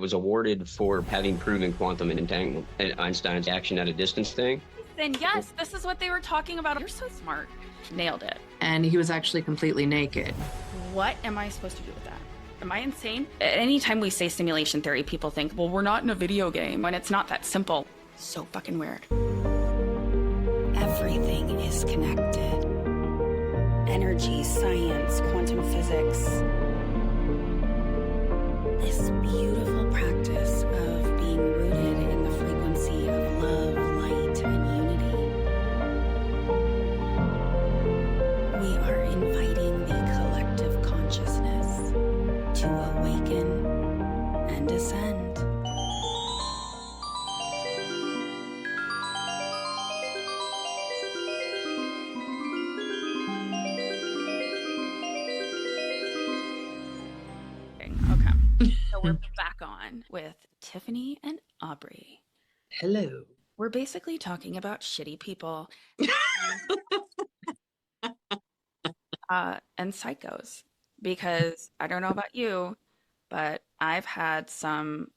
Was awarded for having proven quantum entanglement and Einstein's action at a distance thing. Then yes, this is what they were talking about. You're so smart. Nailed it. And he was actually completely naked. What am I supposed to do with that? Am I insane? Anytime we say simulation theory, people think, well, we're not in a video game, and it's not that simple. So fucking weird. Everything is connected. Energy, science, quantum physics. This beautiful practice of being rooted in the frequency of love, light, and unity. We are inviting the collective consciousness to awaken and ascend. Okay, so we're back on with Tiffany and Aubrey. Hello. We're basically talking about shitty people and psychos, because I don't know about you, but I've had some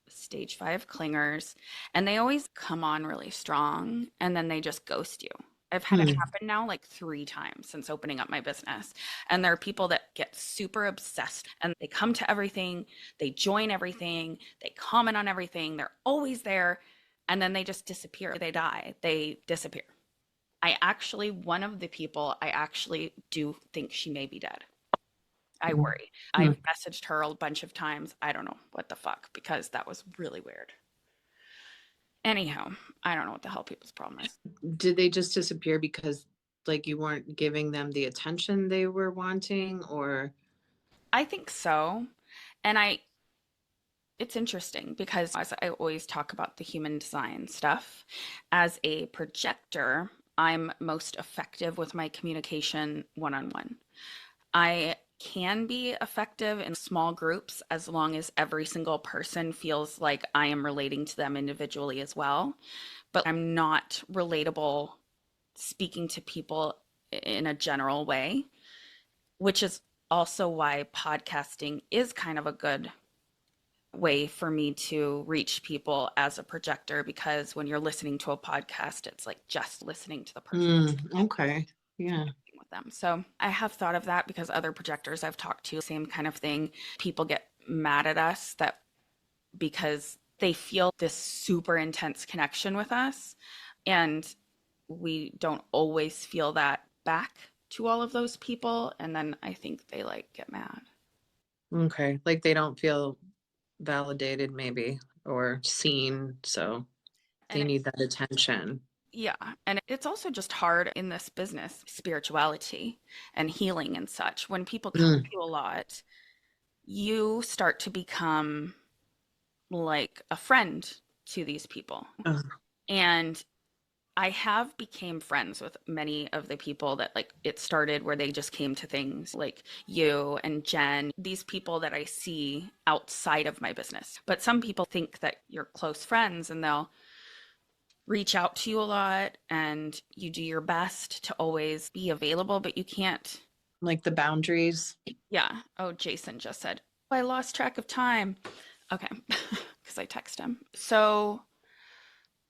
stage 5 clingers, and they always come on really strong, and then they just ghost you. I've had it happen now like 3 times since opening up my business. And there are people that get super obsessed, and they come to everything, they join everything, they comment on everything, they're always there, and then they just disappear. They die, they disappear. One of the people, I actually do think she may be dead. I worry. I've messaged her a bunch of times. I don't know what the fuck, because that was really weird. Anyhow, I don't know what the hell people's problem is. Did they just disappear because like you weren't giving them the attention they were wanting, or? I think so. And it's interesting because, as I always talk about the human design stuff, as a projector, I'm most effective with my communication one-on-one. I can be effective in small groups as long as every single person feels like I am relating to them individually as well. But I'm not relatable speaking to people in a general way, which is also why podcasting is kind of a good way for me to reach people as a projector, because when you're listening to a podcast, it's like just listening to the person. Okay. Yeah. With them. So I have thought of that because other projectors I've talked to, same kind of thing. People get mad at us that because they feel this super intense connection with us, and we don't always feel that back to all of those people. And then I think they like get mad. Okay. Like they don't feel validated maybe or seen, so they need that attention. Yeah. And it's also just hard in this business, spirituality and healing and such. When people come to you a lot, you start to become like a friend to these people. And I have became friends with many of the people that like it started where they just came to things, like you and Jen, these people that I see outside of my business. But some people think that you're close friends and they'll reach out to you a lot and you do your best to always be available, but you can't. Like the boundaries. Yeah. Oh, Jason just said, I lost track of time. Okay. Because I text him. So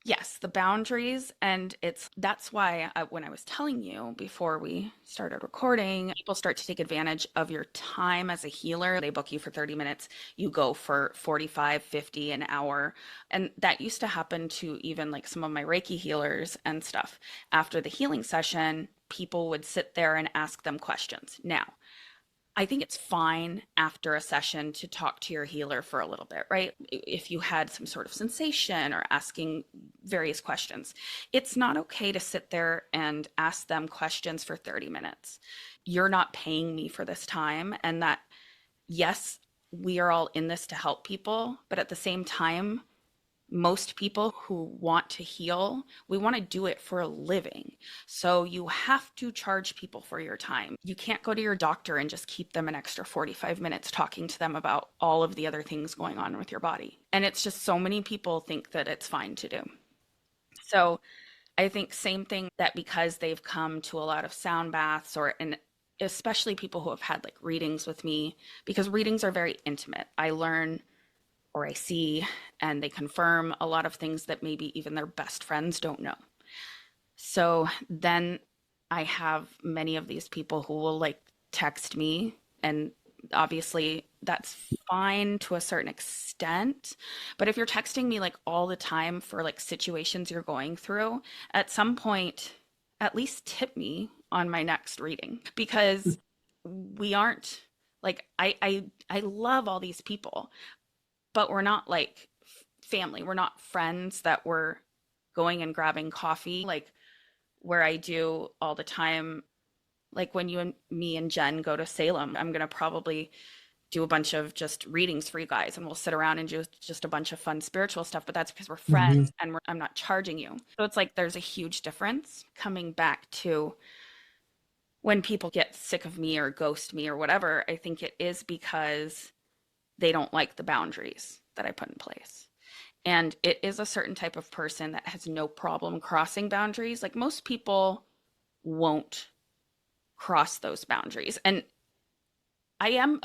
yes, the boundaries. And that's why when I was telling you before we started recording, people start to take advantage of your time as a healer. They book you for 30 minutes. You go for 45, 50, an hour. And that used to happen to even like some of my Reiki healers and stuff. After the healing session, people would sit there and ask them questions. Now, I think it's fine after a session to talk to your healer for a little bit, right? If you had some sort of sensation or asking various questions, it's not okay to sit there and ask them questions for 30 minutes. You're not paying me for this time. And that, yes, we are all in this to help people, but at the same time, most people who want to heal, we want to do it for a living. So you have to charge people for your time. You can't go to your doctor and just keep them an extra 45 minutes talking to them about all of the other things going on with your body. And it's just so many people think that it's fine to do. So I think same thing, that because they've come to a lot of sound baths, and especially people who have had like readings with me, because readings are very intimate. I learn or I see, and they confirm a lot of things that maybe even their best friends don't know. So then I have many of these people who will like text me, and obviously that's fine to a certain extent. But if you're texting me like all the time for like situations you're going through, at some point, at least tip me on my next reading, because we aren't like I love all these people, but we're not like family. We're not friends that we're going and grabbing coffee like where I do all the time. Like when you and me and Jen go to Salem, I'm going to probably do a bunch of just readings for you guys, and we'll sit around and do just a bunch of fun spiritual stuff, but that's because we're friends and I'm not charging you. So it's like there's a huge difference. Coming back to when people get sick of me or ghost me or whatever, I think it is because they don't like the boundaries that I put in place. And it is a certain type of person that has no problem crossing boundaries. Like most people won't cross those boundaries. And I'm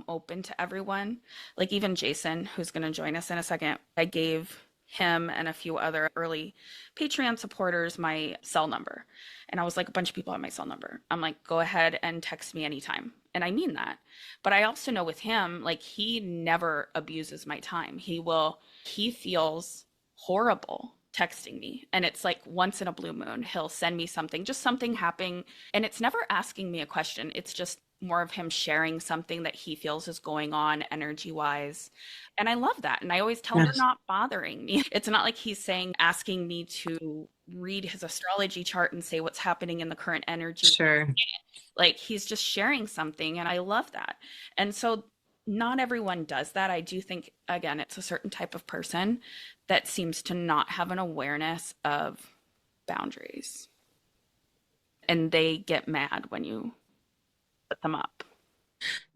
open to everyone. Like even Jason, who's going to join us in a second, I gave him and a few other early Patreon supporters my cell number. And I was like, a bunch of people have my cell number. I'm like, go ahead and text me anytime. And I mean that. But I also know with him, like he never abuses my time. He feels horrible texting me. And it's like once in a blue moon, he'll send me something, just something happening. And it's never asking me a question. It's just more of him sharing something that he feels is going on energy wise. And I love that. And I always tell him they're not bothering me. It's not like he's asking me to read his astrology chart and say what's happening in the current energy. Sure. Like he's just sharing something. And I love that. And so not everyone does that. I do think, again, it's a certain type of person that seems to not have an awareness of boundaries. And they get mad when you put them up.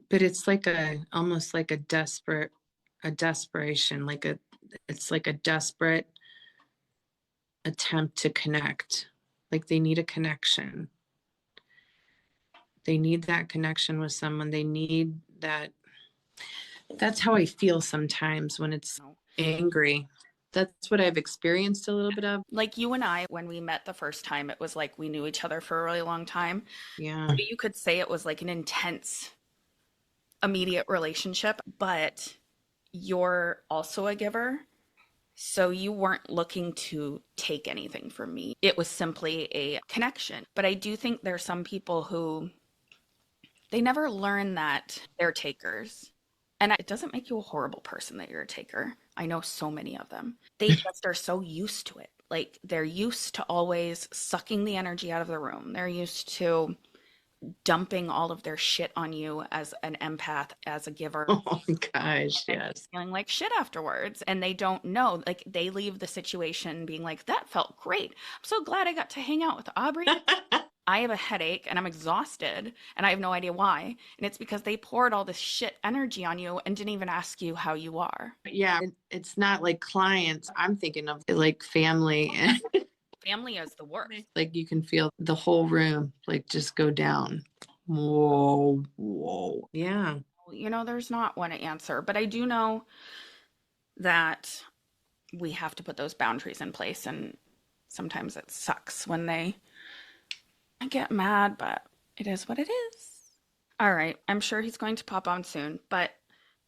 But it's like almost like a desperation, it's like a desperate attempt to connect. Like they need a connection. They need that connection with someone. They need that. That's how I feel sometimes when it's angry. That's what I've experienced a little bit of. Like you and I, when we met the first time, it was like we knew each other for a really long time. Yeah. But you could say it was like an intense, immediate relationship, but you're also a giver. So you weren't looking to take anything from me. It was simply a connection. But I do think there's some people who they never learn that they're takers. And it doesn't make you a horrible person that you're a taker. I know so many of them. They just are so used to it. Like they're used to always sucking the energy out of the room. They're used to dumping all of their shit on you as an empath, as a giver. Oh my gosh, yes. Feeling like shit afterwards. And they don't know. Like they leave the situation being like, that felt great. I'm so glad I got to hang out with Aubrey. I have a headache and I'm exhausted and I have no idea why. And it's because they poured all this shit energy on you and didn't even ask you how you are. Yeah, it's not like clients. I'm thinking of like family. Family is the worst. Like you can feel the whole room like just go down. Whoa, whoa. Yeah. You know, there's not one answer, but I do know that we have to put those boundaries in place. And sometimes it sucks when I get mad, but it is what it is. All right. I'm sure he's going to pop on soon, but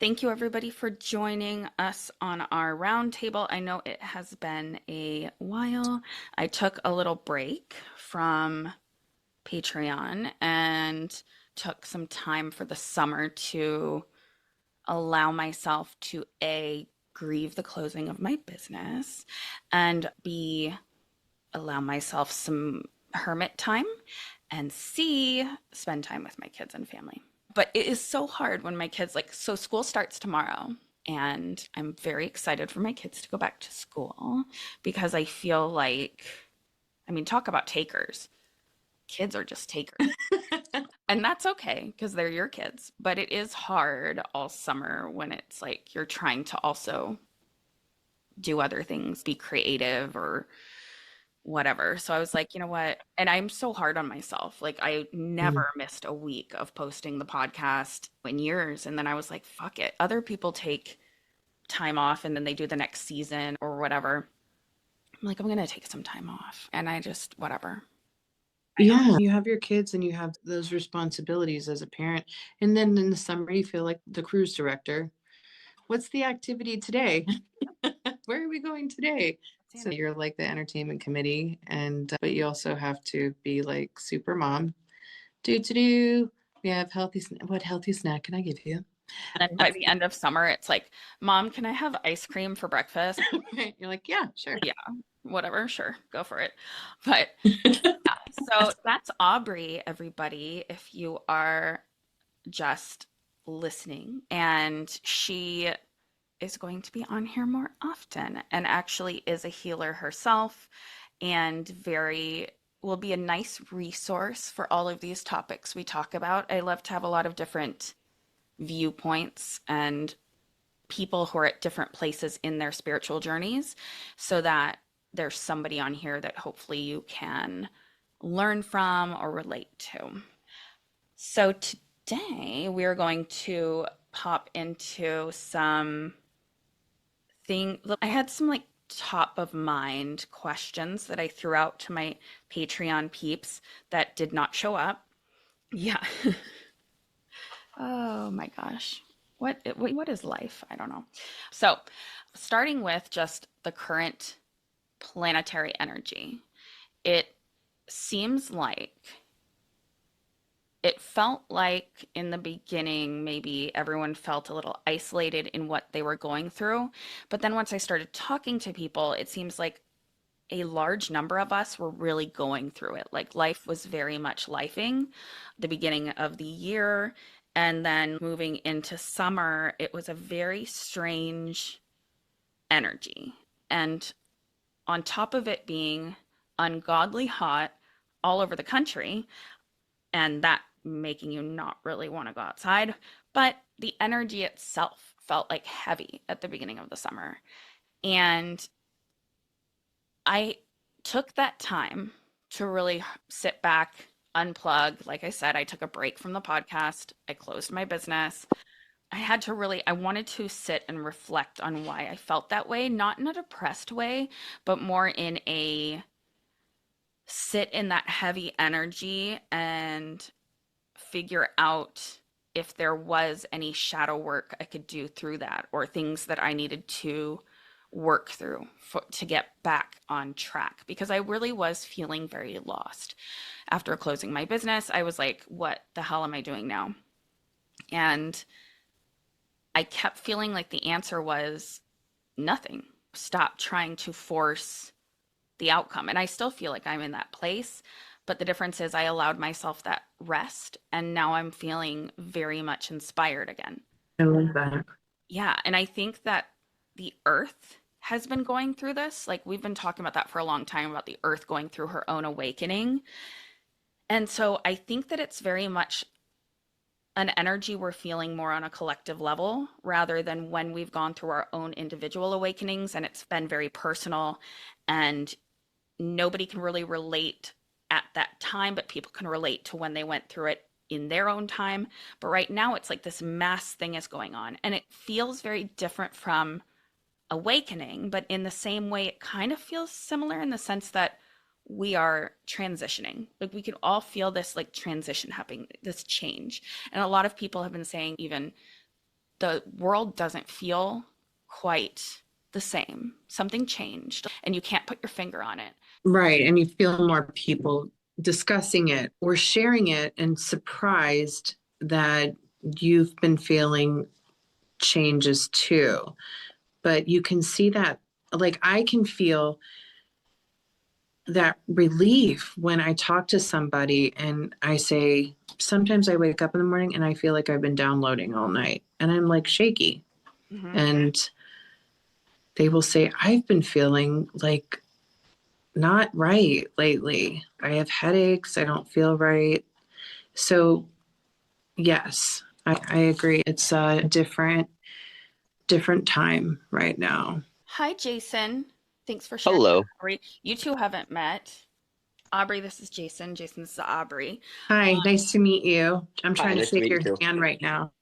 thank you everybody for joining us on our roundtable. I know it has been a while. I took a little break from Patreon and took some time for the summer to allow myself to grieve the closing of my business and allow myself some hermit time and spend time with my kids and family. But it is so hard when my kids so school starts tomorrow and I'm very excited for my kids to go back to school because I feel like, talk about takers. Kids are just takers. And that's okay because they're your kids. But it is hard all summer when it's like you're trying to also do other things, be creative or whatever. So I was like, you know what? And I'm so hard on myself. Like I never missed a week of posting the podcast in years. And then I was like, fuck it. Other people take time off and then they do the next season or whatever. I'm like, I'm going to take some time off. And I just, whatever. Yeah, you have your kids and you have those responsibilities as a parent. And then in the summer, you feel like the cruise director. What's the activity today? Where are we going today? So you're like the entertainment committee, and but you also have to be like super mom. Do. We have healthy. What healthy snack can I give you? And then by the end of summer, it's like, Mom, can I have ice cream for breakfast? Right. You're like, yeah, sure. Yeah, whatever, sure, go for it. But yeah, so that's Aubrey, everybody, if you are just listening. And she is going to be on here more often and actually is a healer herself and will be a nice resource for all of these topics we talk about. I love to have a lot of different viewpoints and people who are at different places in their spiritual journeys so that there's somebody on here that hopefully you can learn from or relate to. So today we are going to pop into some I had some like top of mind questions that I threw out to my Patreon peeps that did not show up. Yeah. Oh my gosh. What is life? I don't know. So, starting with just the current planetary energy. It seems like it felt like in the beginning, maybe everyone felt a little isolated in what they were going through. But then once I started talking to people, it seems like a large number of us were really going through it. Like life was very much lifing the beginning of the year. And then moving into summer, it was a very strange energy. And on top of it being ungodly hot all over the country, and that making you not really want to go outside, but the energy itself felt like heavy at the beginning of the summer. And I took that time to really sit back, unplug. Like I said, I took a break from the podcast. I closed my business. I wanted to sit and reflect on why I felt that way, not in a depressed way, but more in a sit in that heavy energy and figure out if there was any shadow work I could do through that or things that I needed to work through to get back on track, because I really was feeling very lost. After closing my business, I was like, what the hell am I doing now? And I kept feeling like the answer was nothing. Stop trying to force the outcome. And I still feel like I'm in that place, but the difference is I allowed myself that rest, and now I'm feeling very much inspired again. I love that. Yeah, and I think that the earth has been going through this. Like we've been talking about that for a long time, about the earth going through her own awakening. And so I think that it's very much an energy we're feeling more on a collective level rather than when we've gone through our own individual awakenings and it's been very personal and nobody can really relate at that time, but people can relate to when they went through it in their own time. But right now it's like this mass thing is going on and it feels very different from awakening, but in the same way, it kind of feels similar in the sense that we are transitioning. Like we can all feel this like transition happening, this change. And a lot of people have been saying even the world doesn't feel quite the same. Something changed and you can't put your finger on it. Right. And you feel more people discussing it or sharing it and surprised that you've been feeling changes too. But you can see that, like I can feel that relief when I talk to somebody and I say, sometimes I wake up in the morning and I feel like I've been downloading all night and I'm like shaky. Mm-hmm. And they will say, I've been feeling like not right lately. I have headaches. I don't feel right. So yes, I agree. It's a different time right now. Hi, Jason. Thanks for sharing. Hello. Aubrey. You two haven't met. Aubrey, this is Jason. Jason, this is Aubrey. Hi, nice to meet you. I'm trying to nice to shake meet your you too. hand right now.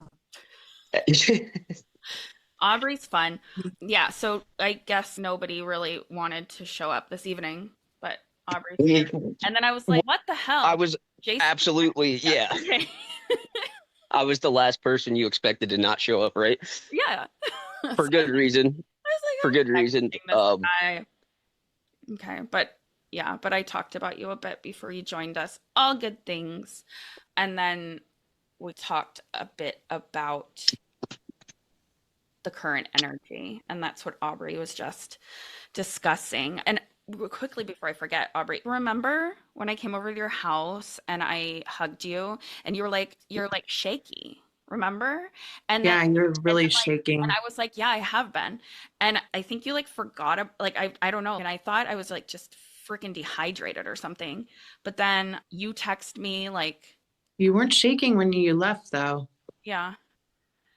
Aubrey's fun. Yeah, so I guess nobody really wanted to show up this evening, but Aubrey's here. And then I was like, what the I hell? was Jason? absolutely, yeah. Okay. I was the last person you expected to not show up, right? Yeah. For good reason. I was For like, good I'm reason. texting this guy. Okay, but yeah, but I talked about you a bit before you joined us. All good things. And then we talked a bit about the current energy, and that's what Aubrey was just discussing. And quickly before I forget, Aubrey, remember when I came over to your house and I hugged you and you're like shaky, remember? And then Yeah, you're and really then like and shaking. I was like, yeah, I have been. And I think you like forgot like I don't know. And I thought I was like just freaking dehydrated or something. But then you text me like, You weren't shaking when you left, though. yeah,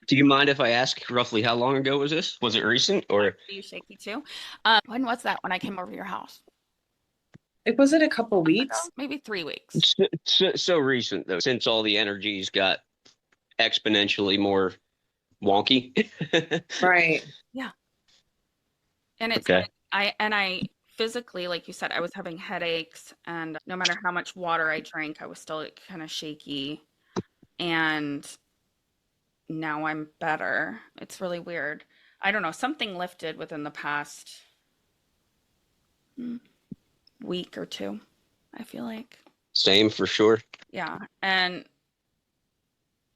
Do you mind if I ask roughly how long ago was this? Was it recent or are you shaky too? When was that when I came over to your house? Was it a couple Ago? weeks? Maybe 3 weeks. so recent though, since all the energies got exponentially more wonky? Right. Yeah. And it's Okay. like I physically, like you said, I was having headaches, and no matter how much water I drank, I was still like kind of shaky. And now I'm better. It's really weird. I don't know, something lifted within the past week or two, I feel like. Same for sure. Yeah. And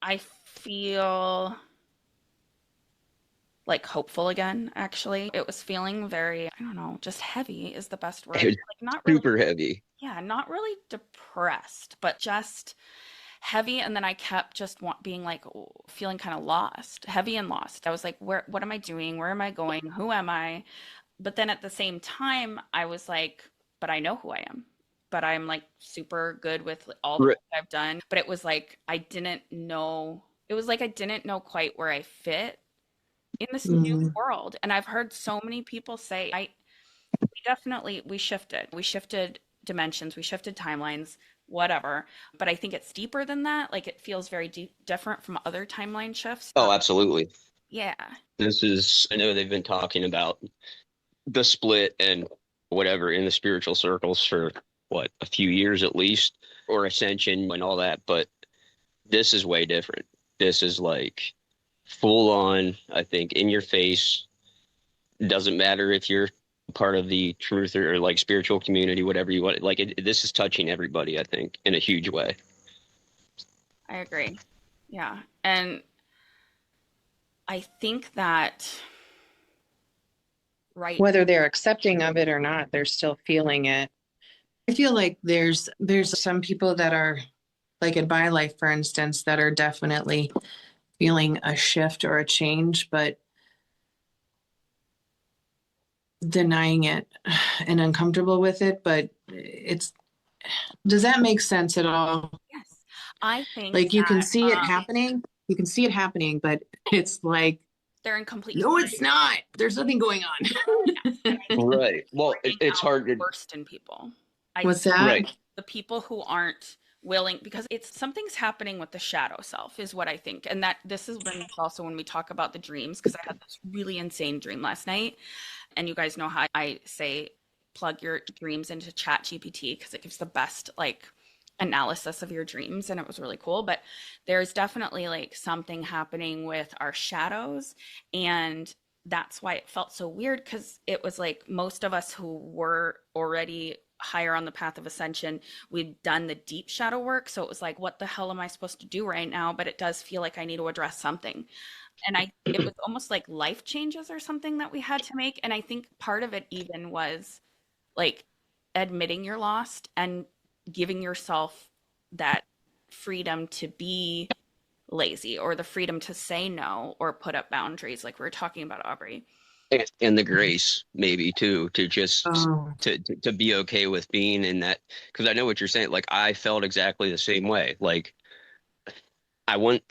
I feel like hopeful again, actually. It was feeling very, I don't know, just heavy is the best word. It was Like not really, super heavy. yeah, not really depressed, but just heavy. And then I kept just being like feeling kind of lost, heavy and lost. I was like, what am I doing? Where am I going? Who am I? But then at the same time, I was like, but I know who I am. But I'm like super good with all the Right. things I've done. But it was like I didn't know. It was like I didn't know quite where I fit in this new Mm. world. And I've heard so many people say, we shifted. We shifted dimensions, we shifted timelines, whatever. But I think it's deeper than that. Like it feels very different from other timeline shifts. Oh, absolutely. Yeah. I know they've been talking about the split and whatever in the spiritual circles for what, a few years at least, or ascension and all that. But this is way different. This is like full on, I think, in your face. Doesn't matter if you're part of the truth or like spiritual community, whatever you want. Like this is touching everybody, I think, in a huge way. I agree. Yeah. And I think that right. Whether they're accepting of it or not, they're still feeling it. I feel like there's some people that are like at my life, for instance, that are definitely feeling a shift or a change, but denying it and uncomfortable with it. But does that make sense at all? Yes. I think Like you can that see it happening. You can see it happening, but it's like, they're in complete no, it's not. There's nothing going on. Right. Well, bringing it's out hard the to. worst in people. What's that? Right. The people who aren't willing, because it's something's happening with the shadow self is what I think. And that this is when also when we talk about the dreams, because I had this really insane dream last night. And you guys know how I say plug your dreams into Chat GPT because it gives the best like analysis of your dreams, and it was really cool. But there's definitely like something happening with our shadows, and that's why it felt so weird, because it was like most of us who were already higher on the path of ascension, we'd done the deep shadow work, so it was like, what the hell am I supposed to do right now? But it does feel like I need to address something. And it was almost like life changes or something that we had to make. And I think part of it even was like admitting you're lost and giving yourself that freedom to be lazy, or the freedom to say no or put up boundaries like we were talking about, Aubrey. And the grace maybe too, to just Oh, to be okay with being in that, because I know what you're saying. Like I felt exactly the same way. Like I went,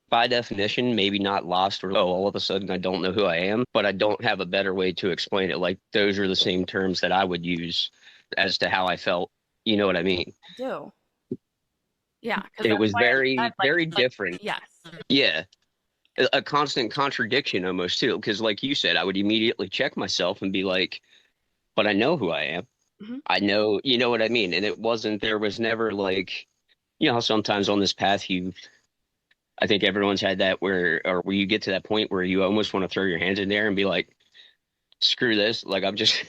by definition, maybe not lost, or oh, all of a sudden I don't know who I am, but I don't have a better way to explain it. Like those are the same terms that I would use as to how I felt. You know what I mean? I do. Yeah. It was very, Said, very different. yes. Yeah. a constant contradiction almost too. Because like you said, I would immediately check myself and be like, but I know who I am. Hmm. I know, you know what I mean? And it wasn't, there was never like, you know, how sometimes on this path I think everyone's had that where you get to that point where you almost want to throw your hands in there and be like, screw this. Like I'm just,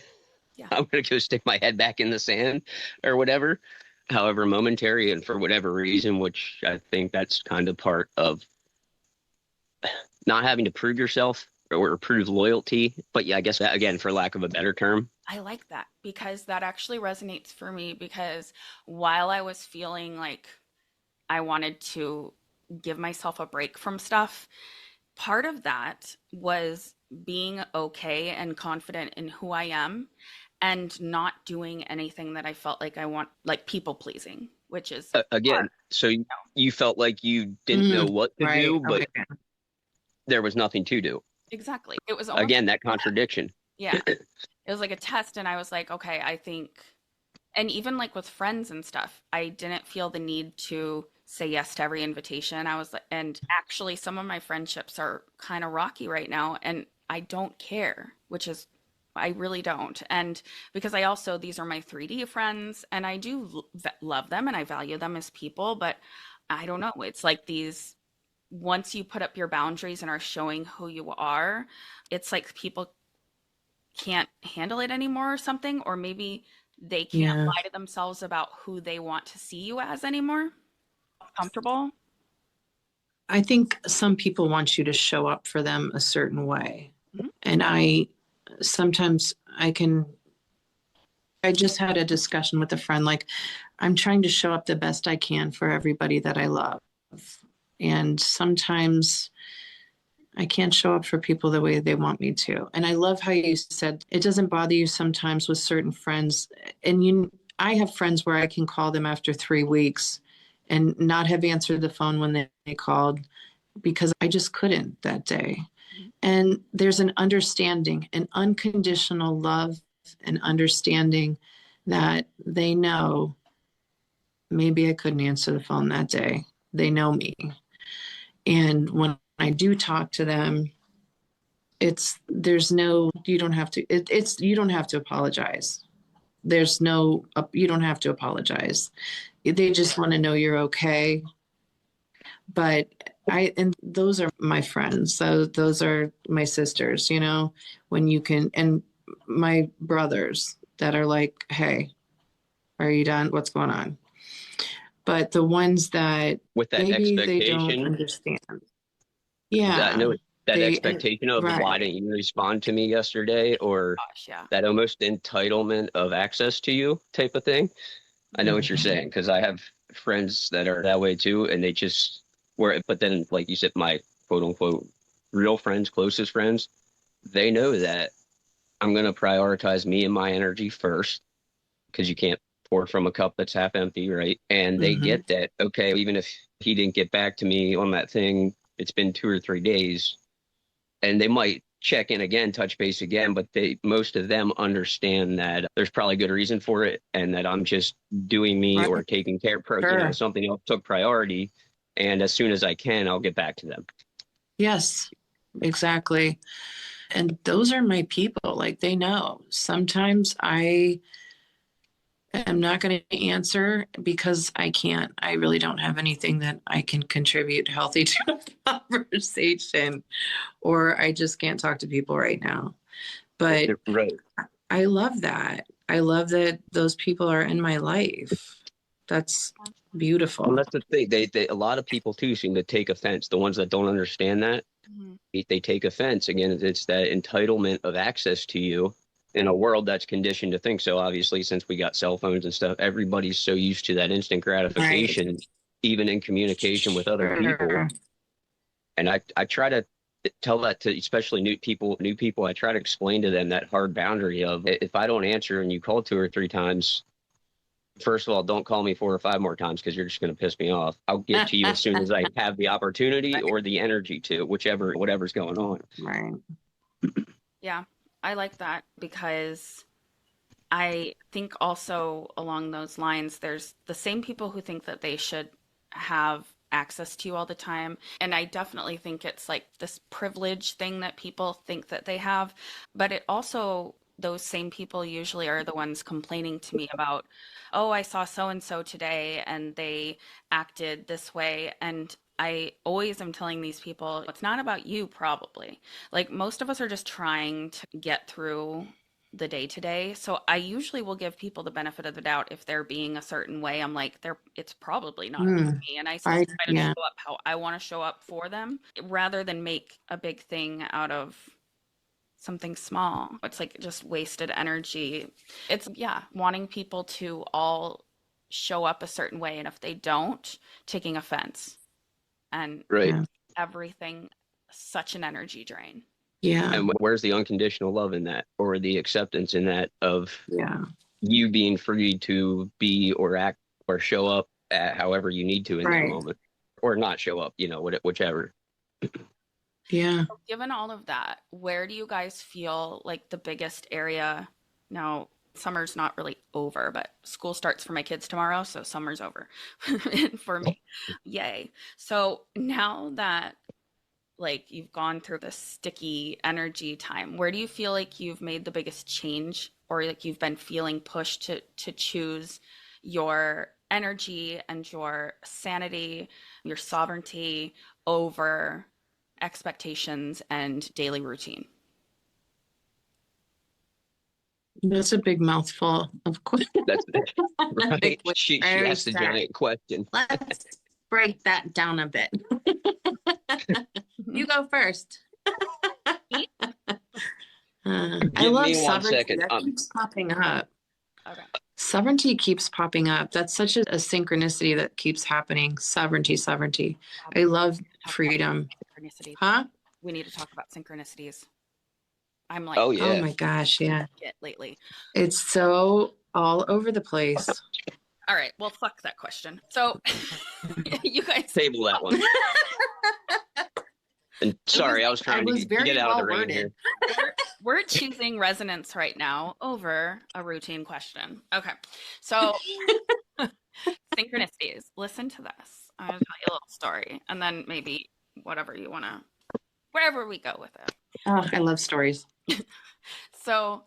Yeah. I'm gonna go stick my head back in the sand or whatever, however momentary and for whatever reason, which I think that's kind of part of not having to prove yourself or prove loyalty. But yeah, I guess that again, for lack of a better term. I like that because that actually resonates for me because while I was feeling like I wanted to give myself a break from stuff, part of that was being okay and confident in who I am and not doing anything that I felt like I want, like people pleasing, which is hard. Again, so you felt like you didn't know Mm, what to right. do, but Okay. there was nothing to do. Exactly. It was almost, Again, that contradiction. yeah, it was like a test. And I was like, okay, I think, and even like with friends and stuff, I didn't feel the need to say yes to every invitation. I was like, and actually, some of my friendships are kind of rocky right now, and I don't care, which is, I really don't. And because I also, these are my 3D friends, and I do love them and I value them as people, but I don't know. It's like these, once you put up your boundaries and are showing who you are, it's like people can't handle it anymore or something, or maybe they can't Yeah. lie to themselves about who they want to see you as anymore. Comfortable. I think some people want you to show up for them a certain way. Mhm. And sometimes I just had a discussion with a friend, like, I'm trying to show up the best I can for everybody that I love. And sometimes I can't show up for people the way they want me to. And I love how you said it doesn't bother you sometimes with certain friends. And I have friends where I can call them after 3 weeks and not have answered the phone when they called because I just couldn't that day. Mhm. And there's an understanding, an unconditional love and understanding that they know maybe I couldn't answer the phone that day. They know me. And when I do talk to them, you don't have to, you don't have to apologize. You don't have to apologize. They just want to know you're okay. But and those are my friends. So those are my sisters, when you can, and my brothers that are like, hey, are you done? What's going on? But the ones that With that maybe they don't expectation, understand. that Yeah. no, that They, expectation of why right. didn't you respond to me yesterday, or Gosh, yeah. that almost entitlement of access to you type of thing. I know what you're Mhm. saying because I have friends that are that way too, and they just but then like you said, my quote unquote real friends, closest friends, they know that I'm gonna prioritize me and my energy first because you can't pour from a cup that's half empty, right? And they Mhm. get that, okay, even if he didn't get back to me on that thing, it's been 2 or 3 days, and they might check in again, touch base again, but most of them understand that there's probably good reason for it, and that I'm just doing me or Right. taking care, Sure. something else took priority, and as soon as I can, I'll get back to them. Yes, exactly. And those are my people. Like they know. Sometimes I am not going to answer because I can't. I really don't have anything that I can contribute healthy to a conversation, or I just can't talk to people right now. But Right. I love that. I love that those people are in my life. That's Well, beautiful. that's the thing. They a lot of people too seem to take offense. The ones that don't understand that, Mhm. they take offense. Again, it's that entitlement of access to you in a world that's conditioned to think so. Obviously, since we got cell phones and stuff, everybody's so used to that instant Right. gratification, even in communication with other people. Sure. And I try to tell that to especially new people. I try to explain to them that hard boundary of if I don't answer and you call 2 or 3 times, first of all, don't call me 4 or 5 more times because you're just going to piss me off. I'll get to you as soon as I have the opportunity or the energy to, whatever's going on. Right. Yeah, I like that because I think also along those lines, there's the same people who think that they should have access to you all the time. And I definitely think it's like this privilege thing that people think that they have. But it also, those same people usually are the ones complaining to me about, oh, I saw so and so today and they acted this way. And I always am telling these people, it's not about you, probably. Like most of us are just trying to get through the day to day. So I usually will give people the benefit of the doubt if they're being a certain way. I'm like, it's probably not about Mm, me. And I still try to show yeah, up how I want to show up for them rather than make a big thing out of something small. It's like just wasted energy. It's, yeah, wanting people to all show up a certain way. And if they don't, taking offense and Right. yeah, everything, such an energy drain. yeah, And where's the unconditional love in that, or the acceptance in that of yeah. you being free to be or act or show up at however you need to in that Right. moment, or not show up, whichever. Yeah. Given all of that, where do you guys feel like the biggest area? Now, summer's not really over, but school starts for my kids tomorrow, so summer's over for me. Yay. So now that like you've gone through this sticky energy time, where do you feel like you've made the biggest change or like you've been feeling pushed to choose your energy and your sanity, your sovereignty over expectations and daily routine? That's a big mouthful of questions. That's right. She asked a giant question. Let's break that down a bit. You go first. I Give love me 1 sovereignty. second. That keeps popping up. Okay. Sovereignty keeps popping up. That's such a synchronicity that keeps happening. Sovereignty, sovereignty. I love freedom. Synchronicities. Huh? We need to talk about synchronicities. I'm like, Oh Oh yeah. my gosh, yeah. shit lately. It's so all over the place. All right. Well, fuck that question. So, you guys, Table that one. And sorry, I was trying to very get out of the well rain here. worded. we're choosing resonance right now over a routine question. Okay. So, synchronicities. Listen to this. I'm going to tell you a little story and then maybe whatever you want to, wherever we go with it. Oh, I love stories. So,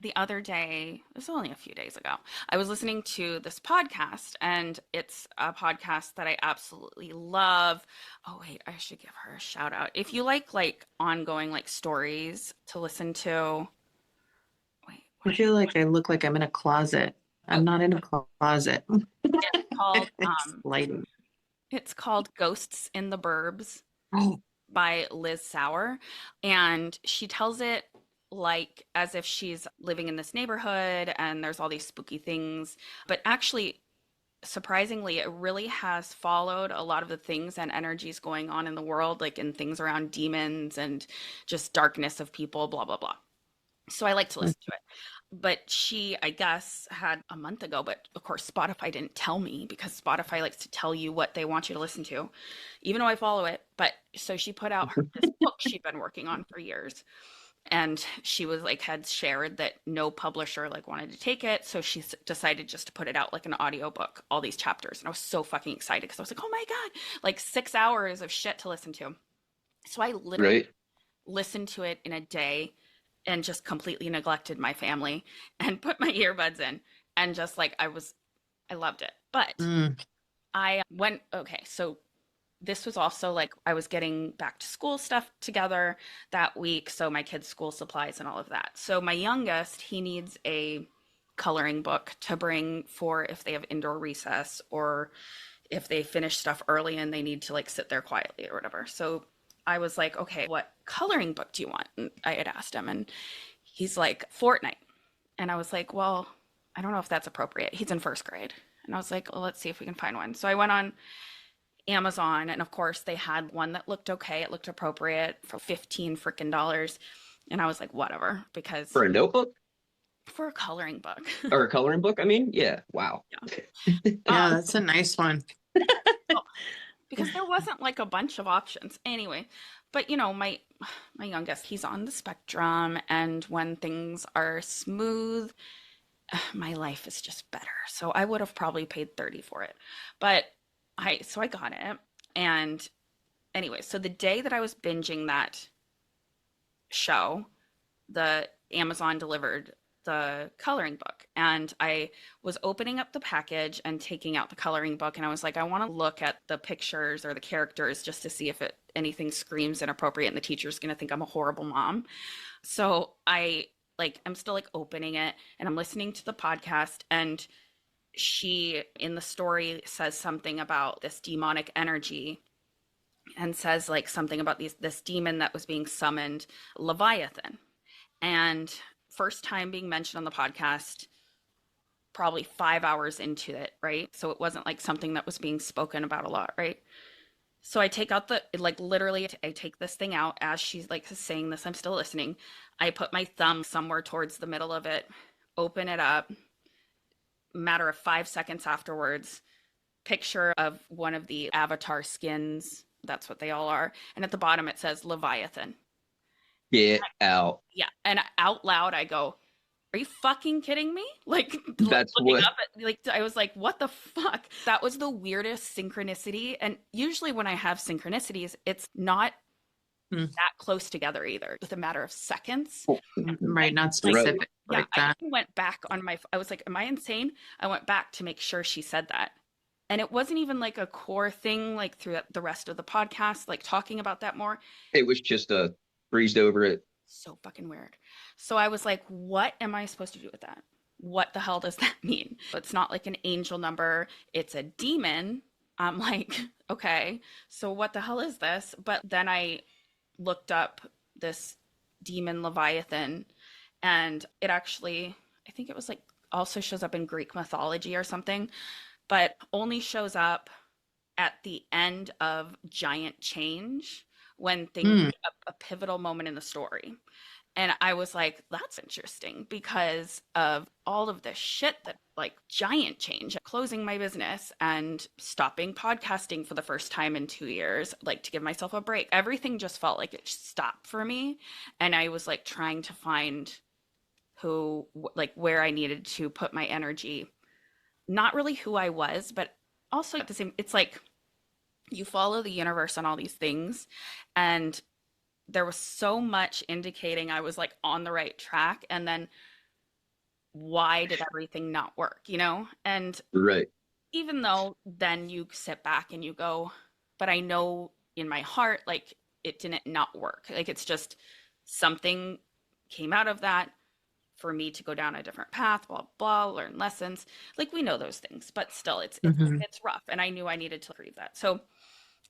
the other day, this was only a few days ago, I was listening to this podcast, and it's a podcast that I absolutely love. Oh, wait, I should give her a shout out. If you like ongoing like stories to listen to, wait, I feel like I look like I'm in a closet. I'm not in a closet. it's called It's lighting. it's called Ghosts in the Burbs Oh, by Liz Sauer, and she tells it like as if she's living in this neighborhood and there's all these spooky things, but actually surprisingly it really has followed a lot of the things and energies going on in the world, like in things around demons and just darkness of people, blah blah blah. So I like to listen to it. But she, I guess, had a month ago, but of course Spotify didn't tell me because Spotify likes to tell you what they want you to listen to, even though I follow it. But so she put out this book she'd been working on for years. And she was like, had shared that no publisher like wanted to take it. So she decided just to put it out like an audiobook, all these chapters. And I was so fucking excited because I was like, oh my God, like 6 hours of shit to listen to. So I literally listened to it in a day and just completely neglected my family and put my earbuds in and just like, I loved it. But I went, okay, so this was also like I was getting back to school stuff together that week. So my kids' school supplies and all of that. So my youngest, he needs a coloring book to bring for if they have indoor recess or if they finish stuff early and they need to like sit there quietly or whatever. So I was like, okay, what coloring book do you want? And I had asked him and he's like, Fortnite. And I was like, well, I don't know if that's appropriate. He's in first grade. And I was like, well, let's see if we can find one. So I went on Amazon, and of course they had one that looked okay. It looked appropriate for $15 freaking dollars. And I was like, whatever, because For a notebook? For a coloring book. Or a coloring book? I mean, yeah. Wow. yeah, that's a nice one. Because there wasn't like a bunch of options. Anyway, but you know, my youngest, he's on the spectrum, and when things are smooth, my life is just better. So I would have probably paid 30 for it. But I got it. And anyway, so the day that I was binging that show, the Amazon delivered the coloring book, and I was opening up the package and taking out the coloring book, and I was like, I want to look at the pictures or the characters just to see if anything screams inappropriate and the teacher's going to think I'm a horrible mom. So I'm still like opening it and I'm listening to the podcast, and she in the story says something about this demonic energy and says like something about this demon that was being summoned, Leviathan. And first time being mentioned on the podcast, probably 5 hours into it, right? So it wasn't like something that was being spoken about a lot, right? So I take out literally, I take this thing out as she's like saying this. I'm still listening. I put my thumb somewhere towards the middle of it, open it up. Matter of 5 seconds afterwards, picture of one of the avatar skins. That's what they all are. And at the bottom, it says Leviathan. Get out. Yeah. And out loud, I go, are you fucking kidding me? Like, That's looking what. up at, like, I was like, what the fuck? That was the weirdest synchronicity. And usually when I have synchronicities, it's not that close together either, with a matter of seconds. Right, not Right. specific Yeah, like I that. even went back on I was like, am I insane? I went back to make sure she said that. And it wasn't even like a core thing, like through the rest of the podcast, like talking about that more. It was just breezed over it. So fucking weird. So I was like, what am I supposed to do with that? What the hell does that mean? It's not like an angel number, it's a demon. I'm like, okay, so what the hell is this? But then I looked up this demon Leviathan, and it actually, I think it was like also shows up in Greek mythology or something, but only shows up at the end of giant change when things a pivotal moment in the story. And I was like, that's interesting because of all of this shit that like giant change, closing my business and stopping podcasting for the first time in 2 years, like to give myself a break. Everything just felt like it stopped for me. And I was like trying to find where I needed to put my energy. Not really who I was, but also at the same, it's like you follow the universe on all these things, and there was so much indicating I was like on the right track, and then why did everything not work, And Right. even though then you sit back and you go, but I know in my heart, like it didn't not work. Like it's just something came out of that for me to go down a different path, blah, blah, learn lessons. Like we know those things, but still it's rough. And I knew I needed to grieve that. So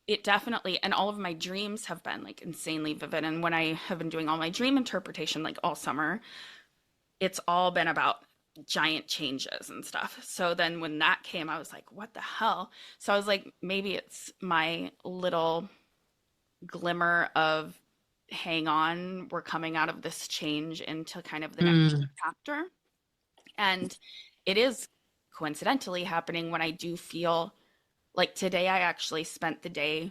it definitely, and all of my dreams have been like insanely vivid. And when I have been doing all my dream interpretation, like all summer, it's all been about giant changes and stuff. So then when that came, I was like, what the hell? So I was like, maybe it's my little glimmer of hang on, we're coming out of this change into kind of the next chapter. And it is coincidentally happening when I do feel like today I actually spent the day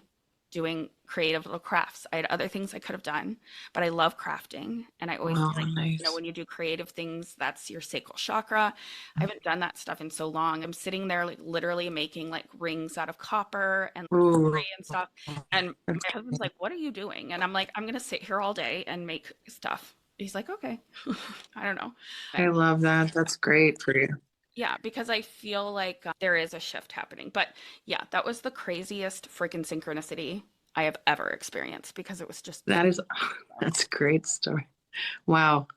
doing creative little crafts. I had other things I could have done, but I love crafting. And I always feel like, nice. when you do creative things, that's your sacral chakra. I haven't done that stuff in so long. I'm sitting there like literally making like rings out of copper and jewelry and stuff. And my husband's like, what are you doing? And I'm like, I'm going to sit here all day and make stuff. He's like, okay. I don't know. I love that. That's great for you. Yeah, because I feel like there is a shift happening. But yeah, that was the craziest freaking synchronicity I have ever experienced, because it was just that's a great story. Wow.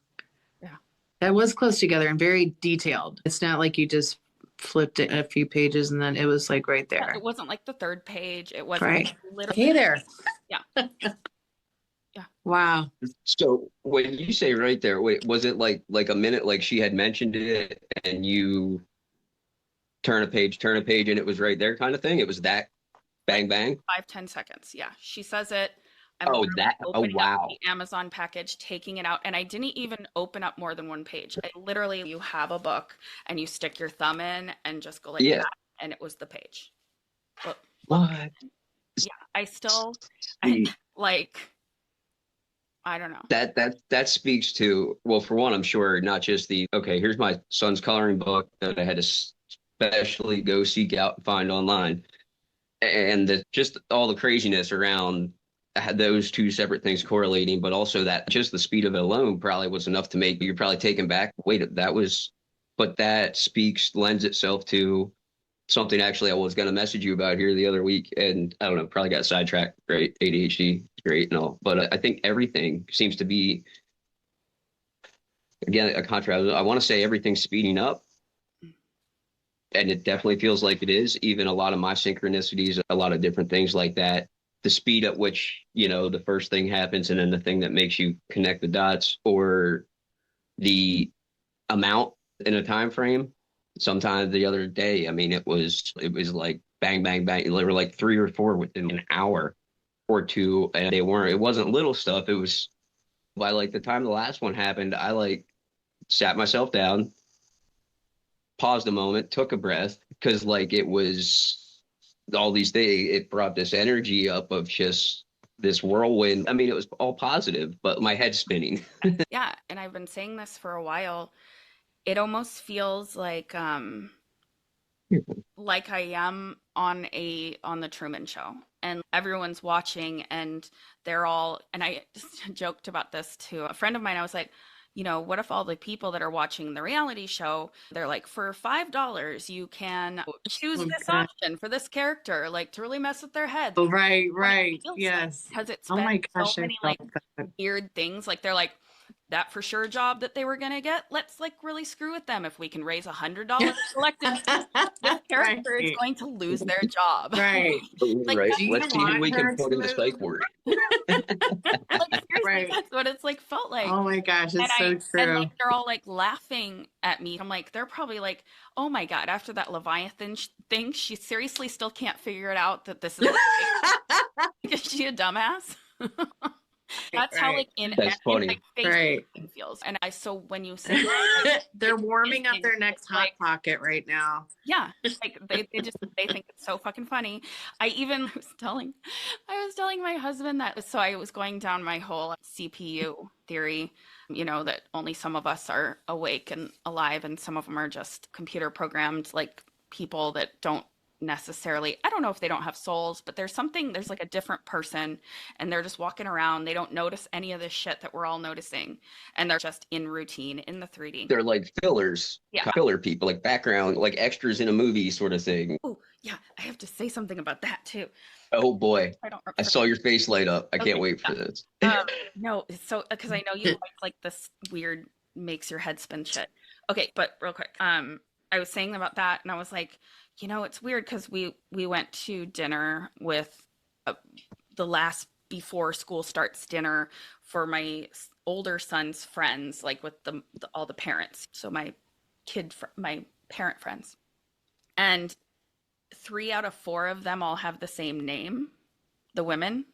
Yeah. That was close together and very detailed. It's not like you just flipped it a few pages and then it was like right there. It wasn't like the third page. It wasn't Right. literally. Hey there. Yeah. Yeah. Wow. So when you say right there, wait, was it like a minute, like she had mentioned it and you turn a page and it was right there kind of thing? It was that bang, bang? 5-10 seconds. Yeah. She says it. Oh, literally that. Oh, opening up wow. the Amazon package, taking it out. And I didn't even open up more than one page. I literally, you have a book and you stick your thumb in and just go like Yeah. that. And it was the page. But, What? yeah. I still, See, I don't know. that speaks to, well, for one, I'm sure not just okay, here's my son's coloring book that I had to specially go seek out and find online. and just all the craziness around those two separate things correlating, but also that just the speed of it alone probably was enough to make you probably taken back. Wait, that was, but that lends itself to something actually I was going to message you about here the other week. And I don't know, probably got sidetracked. Great. ADHD is great and all. But I think everything seems to be, again, a contrast. I want to say everything's speeding up. And it definitely feels like it is. Even a lot of my synchronicities, a lot of different things like that. The speed at which, the first thing happens and then the thing that makes you connect the dots, or the amount in a time frame. Sometimes the other day, I mean, it was like bang, bang, bang. There were like 3 or 4 within an hour or two, and it wasn't little stuff. It was by like the time the last one happened, I like sat myself down, paused a moment, took a breath, because like it was all these things. It brought this energy up of just this whirlwind. I mean, it was all positive, but my head's spinning. Yeah, and I've been saying this for a while. It almost feels like I am on the Truman Show, and everyone's watching, and they're all, and I just joked about this to a friend of mine. I was like, what if all the people that are watching the reality show, they're like, for $5 you can choose this option for this character, like to really mess with their head. Oh, right. Yes. Because it's Oh been my gosh, so many I like felt that. weird things. Like they're like, that for sure job that they were gonna get, let's like really screw with them. If we can raise $100 collectively, this character is going to lose their job. Right. Like, Right. do you Let's see who want we her can put to in the psych move? ward. like seriously, Right. that's what it's like felt like. Oh my gosh, And it's so and true. like they're all like laughing at me. I'm like, they're probably like, oh my God, after that Leviathan thing, she seriously still can't figure it out that this is is she a dumbass? That's how like That's funny. my face Right. feels. And so when you say that, like, They're warming up their next it's hot like, pocket right now. yeah, like they think it's so fucking funny. I even I was telling my husband that, so I was going down my whole CPU theory, that only some of us are awake and alive and some of them are just computer programmed, like people that don't necessarily, I don't know if they don't have souls, but there's like a different person, and they're just walking around. They don't notice any of this shit that we're all noticing, and they're just in routine in the 3D. They're like fillers, Yeah. filler people, like background, like extras in a movie sort of thing. Oh, yeah, I have to say something about that too. Oh boy, I don't I saw your face light up. I can't wait for this. No, so because I know you like this weird makes your head spin shit. Okay, but real quick, I was saying about that, and I was like, it's weird because we went to dinner with the last before school starts dinner for my older son's friends, like with all the parents. So my my parent friends, and 3 out of 4 of them all have the same name, the women.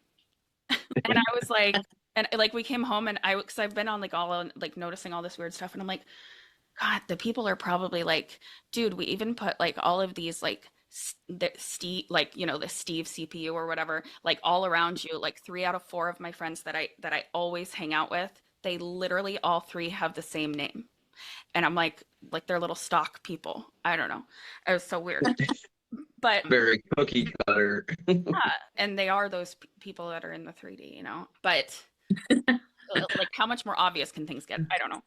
And I was like, and like we came home, and because I've been on like all like noticing all this weird stuff, and I'm like, God, the people are probably like, dude, we even put like all of these like Steve, like the Steve CPU or whatever, like all around you. Like 3 out of 4 of my friends that I always hang out with, they literally all 3 have the same name, and I'm like they're little stock people. I don't know. It was so weird. But Very cookie cutter. yeah, and they are those people that are in the 3D, But like, how much more obvious can things get? I don't know.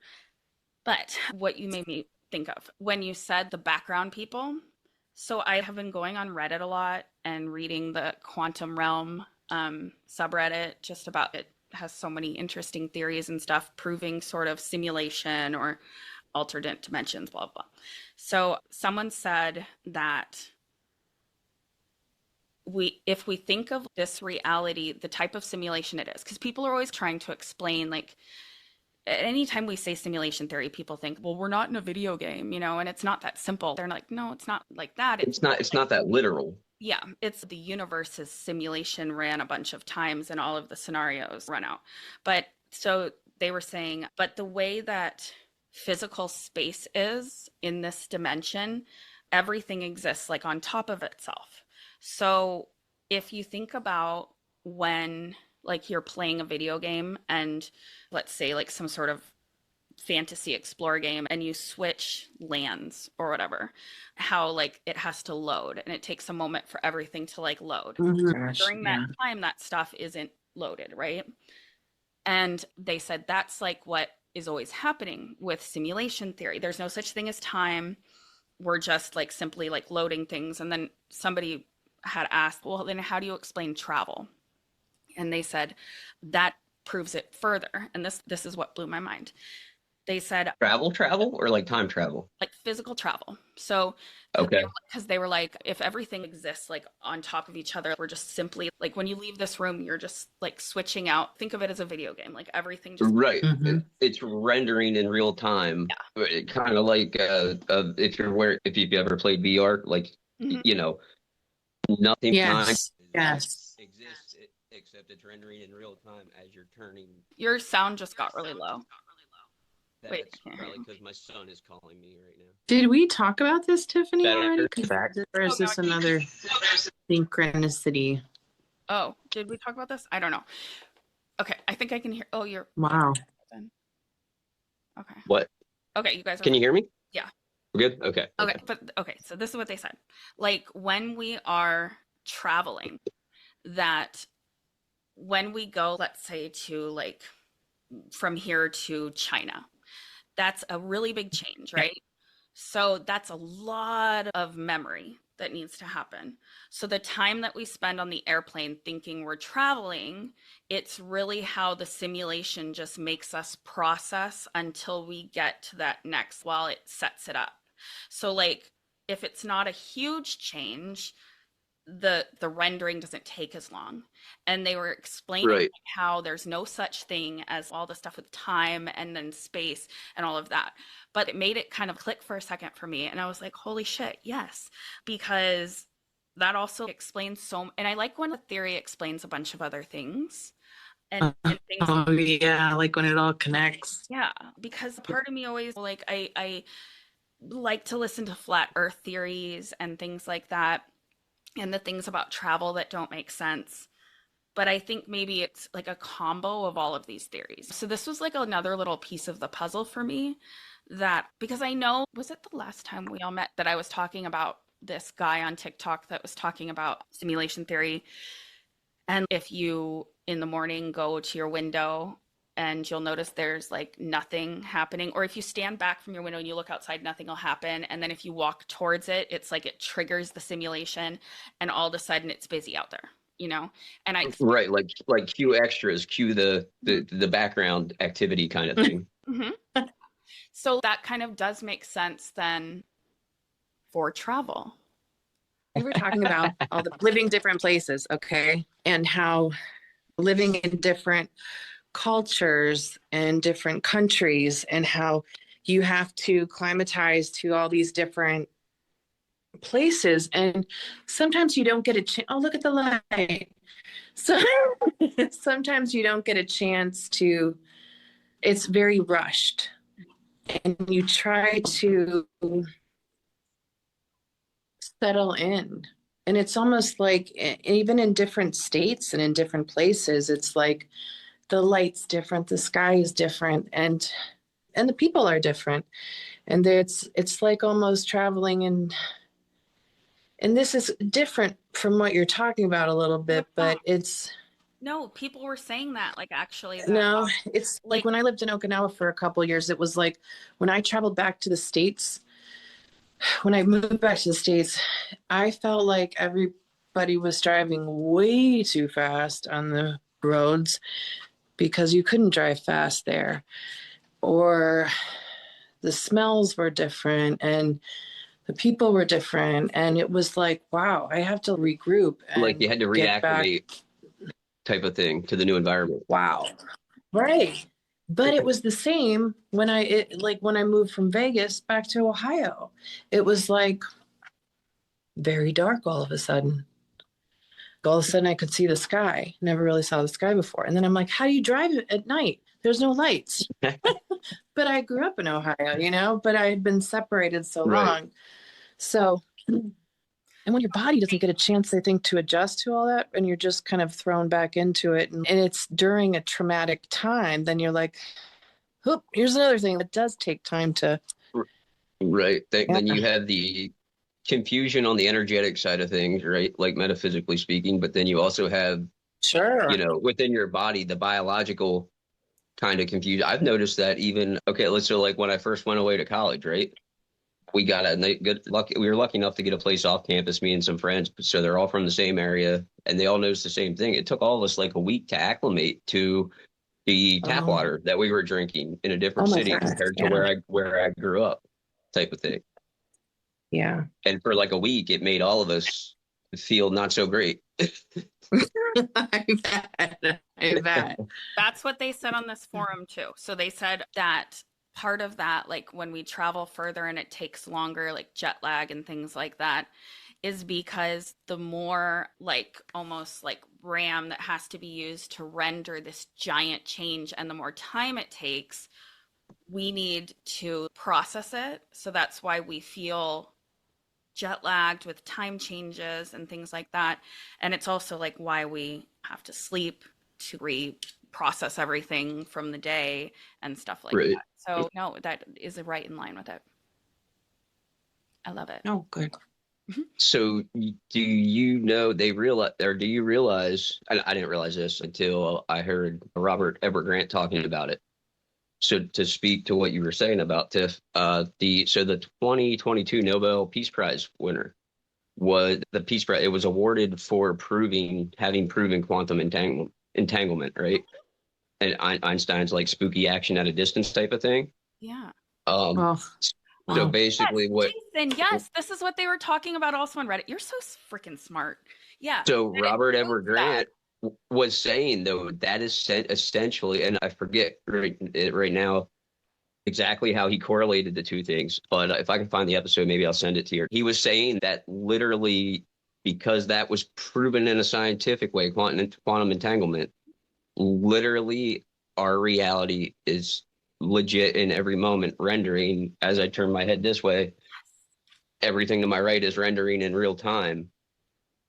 But what you made me think of when you said the background people. So I have been going on Reddit a lot and reading the Quantum Realm subreddit, just about it has so many interesting theories and stuff proving sort of simulation or alternate dimensions, blah, blah. So someone said that if we think of this reality, the type of simulation it is, because people are always trying to explain, like, anytime we say simulation theory, people think, well, we're not in a video game, and it's not that simple. They're like, no, it's not like that. It's not that literal. Yeah, it's the universe's simulation ran a bunch of times and all of the scenarios run out. But so they were saying, but the way that physical space is in this dimension, everything exists like on top of itself. So if you think about when like you're playing a video game and let's say like some sort of fantasy explorer game and you switch lands or whatever, how like it has to load and it takes a moment for everything to like load. During that time, that stuff isn't loaded, right? And they said that's like what is always happening with simulation theory. There's no such thing as time. We're just like simply like loading things. And then somebody had asked, well, then how do you explain travel? And they said that proves it further. And this is what blew my mind. They said travel or like time travel? like physical travel. So Okay. because they were like, if everything exists like on top of each other, we're just simply like when you leave this room, you're just like switching out. Think of it as a video game, like everything just Right. It's rendering in real time. Yeah. Kind of like if you've ever played VR, like you know, nothing Yes. exists except it's rendering in real time as you're turning. Your sound just got really low. That's Wait, probably because my son is calling me right now. Did we talk about this, Tiffany, Better. already? Or is this another synchronicity? Oh, did we talk about this? I don't know. Okay, I think I can hear. Oh, you're Wow. okay. What? Okay, you guys are. Can you hear me? Yeah. We're good? Okay. Okay, but okay, so this is what they said. Like when we are traveling, that when we go, let's say to like from here to China, that's a really big change, right? So that's a lot of memory that needs to happen. So the time that we spend on the airplane thinking we're traveling, it's really how the simulation just makes us process until we get to that next while it sets it up. So like if it's not a huge change, the rendering doesn't take as long. And they were explaining how there's no such thing as all the stuff with time and then space and all of that. But it made it kind of click for a second for me. And I was like, holy shit, yes. Because that also explains and I like when a theory explains a bunch of other things. And things. Oh yeah, like when it all connects. Yeah, because part of me always like I like to listen to flat earth theories and things like that. And the things about travel that don't make sense. But I think maybe it's like a combo of all of these theories. So this was like another little piece of the puzzle for me because I know, was it the last time we all met that I was talking about this guy on TikTok that was talking about simulation theory? And if you in the morning go to your window and you'll notice there's like nothing happening, or if you stand back from your window and you look outside, nothing will happen. And then if you walk towards it, it's like it triggers the simulation and all of a sudden it's busy out there, you know? And right, like cue extras, cue the background activity kind of thing. So that kind of does make sense then for travel. We were talking about all the living different places, okay? And how living in different cultures and different countries and how you have to climatize to all these different places, and sometimes you don't get a chance. Oh, look at the light. So sometimes you don't get a chance to, it's very rushed, and you try to settle in. And it's almost like even in different states and in different places, it's like the light's different, the sky is different, and the people are different. And it's like almost traveling and this is different from what you're talking about a little bit, but it's no, people were saying that like actually no, it's like when I lived in Okinawa for a couple of years, it was like when I traveled back to the States, when I moved back to the States, I felt like everybody was driving way too fast on the roads because you couldn't drive fast there, or the smells were different and the people were different. And it was like, wow, I have to regroup. And like you had to reactivate type of thing to the new environment. Wow. Right. But it was the same when I moved from Vegas back to Ohio. It was like very dark all of a sudden. All of a sudden I could see the sky. Never really saw the sky before. And then I'm like, how do you drive at night? There's no lights. But I grew up in Ohio, you know, but I had been separated so long. So, and when your body doesn't get a chance, I think, to adjust to all that, and you're just kind of thrown back into it, and it's during a traumatic time, then you're like, Oop, here's another thing that does take time to. Right. Then Yeah. you have the confusion on the energetic side of things, right? Like metaphysically speaking, but then you also have, Sure. within your body, the biological kind of confusion. I've noticed that even, okay, let's say like when I first went away to college, right? We got we were lucky enough to get a place off campus, me and some friends. So they're all from the same area and they all noticed the same thing. It took all of us like a week to acclimate to the tap Oh, water that we were drinking in a oh different my city gosh. compared to Yeah. where I grew up, type of thing. Yeah. And for like a week, it made all of us feel not so great. I bet. I bet. That's what they said on this forum too. So they said that part of that, like when we travel further and it takes longer, like jet lag and things like that, is because the more like almost like RAM that has to be used to render this giant change and the more time it takes, we need to process it. So that's why we feel jet lagged with time changes and things like that. And it's also like why we have to sleep to reprocess everything from the day and stuff like Right. that. So no, that is right in line with it. I love it. Oh, good. So do you know they realize, or do you realize, I didn't realize this until I heard Robert Everett Grant talking about it. So to speak to what you were saying about Tiff, the 2022 Nobel Peace Prize winner was the Peace Prize. It was awarded for having proven quantum entanglement, right? And Einstein's like spooky action at a distance type of thing. Yeah. Oh, So wow. basically, Yes, Jason, yes, this is what they were talking about also on Reddit. You're so freaking smart. Yeah. So And it Robert proves Everett that. Grant was saying though that is essentially, and I forget right now exactly how he correlated the two things, but if I can find the episode, maybe I'll send it to you. He was saying that literally because that was proven in a scientific way, quantum entanglement, literally our reality is legit in every moment rendering. As I turn my head this way, everything to my right is rendering in real time.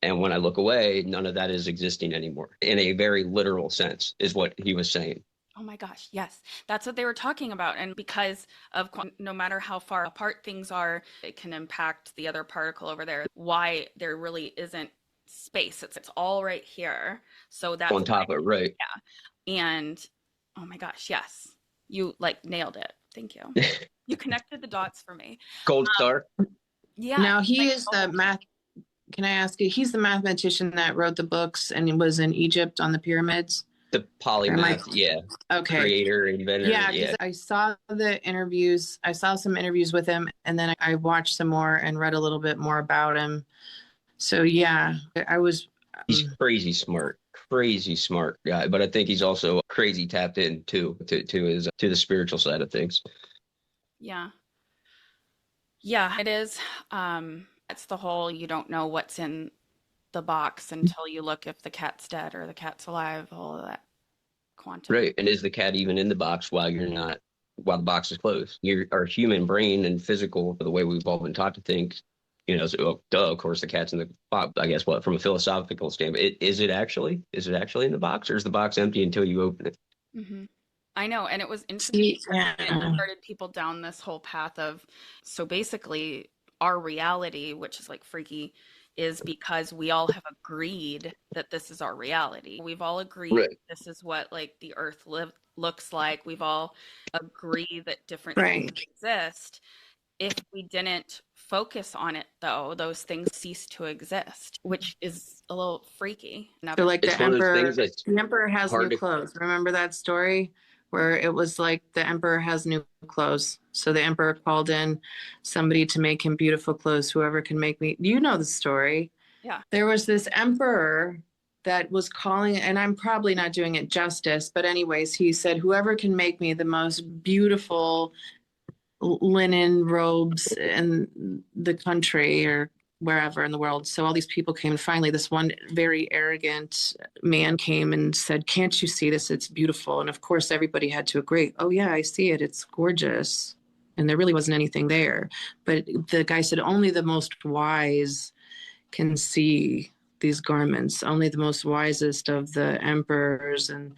And when I look away, none of that is existing anymore in a very literal sense, is what he was saying. Oh my gosh, yes. That's what they were talking about. And because of no matter how far apart things are, it can impact the other particle over there. Why there really isn't space. It's all right here. So that's On top of it, right. And oh my gosh, yes. You like nailed it. Thank you. You connected the dots for me. Gold star. Yeah. Now he like, is the math. Can I ask you? He's the mathematician that wrote the books and he was in Egypt on the pyramids. The polymath, yeah. Okay. Creator, inventor. Yeah, because I saw the interviews. I saw some interviews with him, and then I watched some more and read a little bit more about him. So yeah, I was. He's crazy smart guy, but I think he's also crazy tapped in too to the spiritual side of things. Yeah. Yeah, it is. It's the whole you don't know what's in the box until you look if the cat's dead or the cat's alive, all of that quantum. Right. And is the cat even in the box while the box is closed? Our human brain and physical, the way we've all been taught to think, so, of course the cat's in the box. I guess from a philosophical standpoint, is it actually in the box, or is the box empty until you open it? Mm-hmm. I know. And it was interesting. Yeah. It started people down this whole path of, so basically our reality, which is like freaky, is because we all have agreed that this is our reality. We've all agreed this is what like the earth looks like. We've all agreed that different things exist. If we didn't focus on it though, those things cease to exist, which is a little freaky. So like the emperor has new clothes. Remember that story where it was like the emperor has new clothes. So the emperor called in somebody to make him beautiful clothes. Whoever can make me, you know the story. Yeah. There was this emperor that was calling, and I'm probably not doing it justice, but anyways, he said, whoever can make me the most beautiful linen robes in the country or wherever in the world. So all these people came, and finally this one very arrogant man came and said, can't you see this? It's beautiful. And of course everybody had to agree. Oh yeah, I see it. It's gorgeous. And there really wasn't anything there. But the guy said, only the most wise can see these garments. Only the most wisest of the emperors and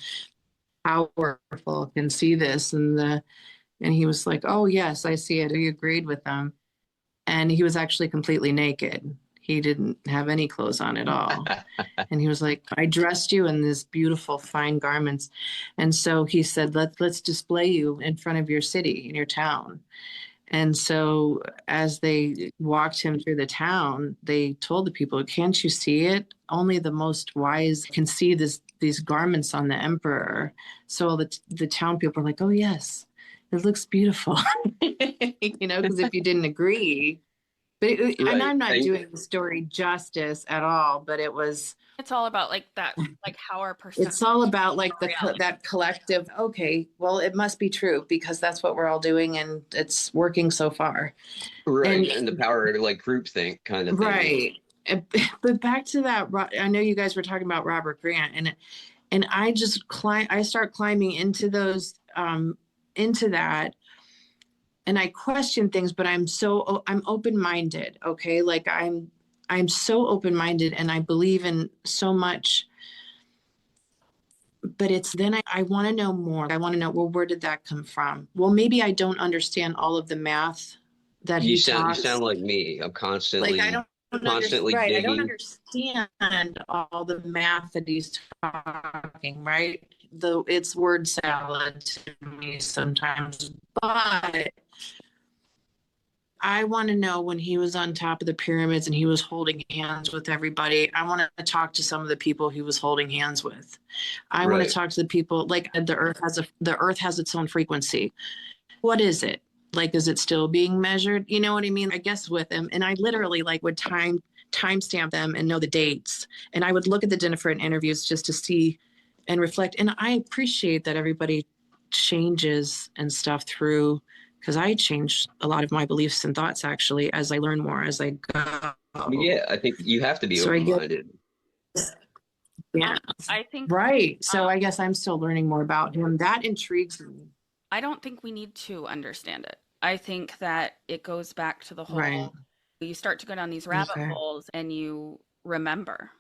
powerful can see this. And he was like, oh, yes, I see it. He agreed with them. And he was actually completely naked. He didn't have any clothes on at all. And he was like, I dressed you in these beautiful, fine garments. And so he said, let's display you in front of your city, in your town. And so as they walked him through the town, they told the people, can't you see it? Only the most wise can see these garments on the emperor. So the town people are like, oh, yes, it looks beautiful. Because if you didn't agree, and Right. I'm not doing the story justice at all, but It's all about like that, like how our perception. it's all about like reality. that collective, okay, well, it must be true because that's what we're all doing and it's working so far. Right. And the power of like groupthink kind of thing. Right. But back to that, I know you guys were talking about Robert Grant, and I just I start climbing into those, into that. And I question things, but I'm open-minded. Okay. Like I'm so open-minded and I believe in so much, but it's then I want to know more. I want to know, well, where did that come from? Well, maybe I don't understand all of the math that You he sound talks. like me. I'm constantly Like I don't constantly right. I digging. don't understand all the math that he's talking, right? Though it's word salad to me sometimes, but I want to know when he was on top of the pyramids and he was holding hands with everybody. I want to talk to some of the people he was holding hands with. I want to talk to the people, like the earth has its own frequency. What is it? Like, is it still being measured? You know what I mean? I guess with him. And I literally like would timestamp them and know the dates. And I would look at the different interviews just to see and reflect. And I appreciate that everybody changes and stuff through, because I changed a lot of my beliefs and thoughts actually as I learn more as I go. Yeah, I think you have to be So open-minded. Yeah, I think Right. So I guess I'm still learning more about him. That intrigues me. I don't think we need to understand it. I think that it goes back to the whole, Right. you start to go down these rabbit Okay. holes and you remember.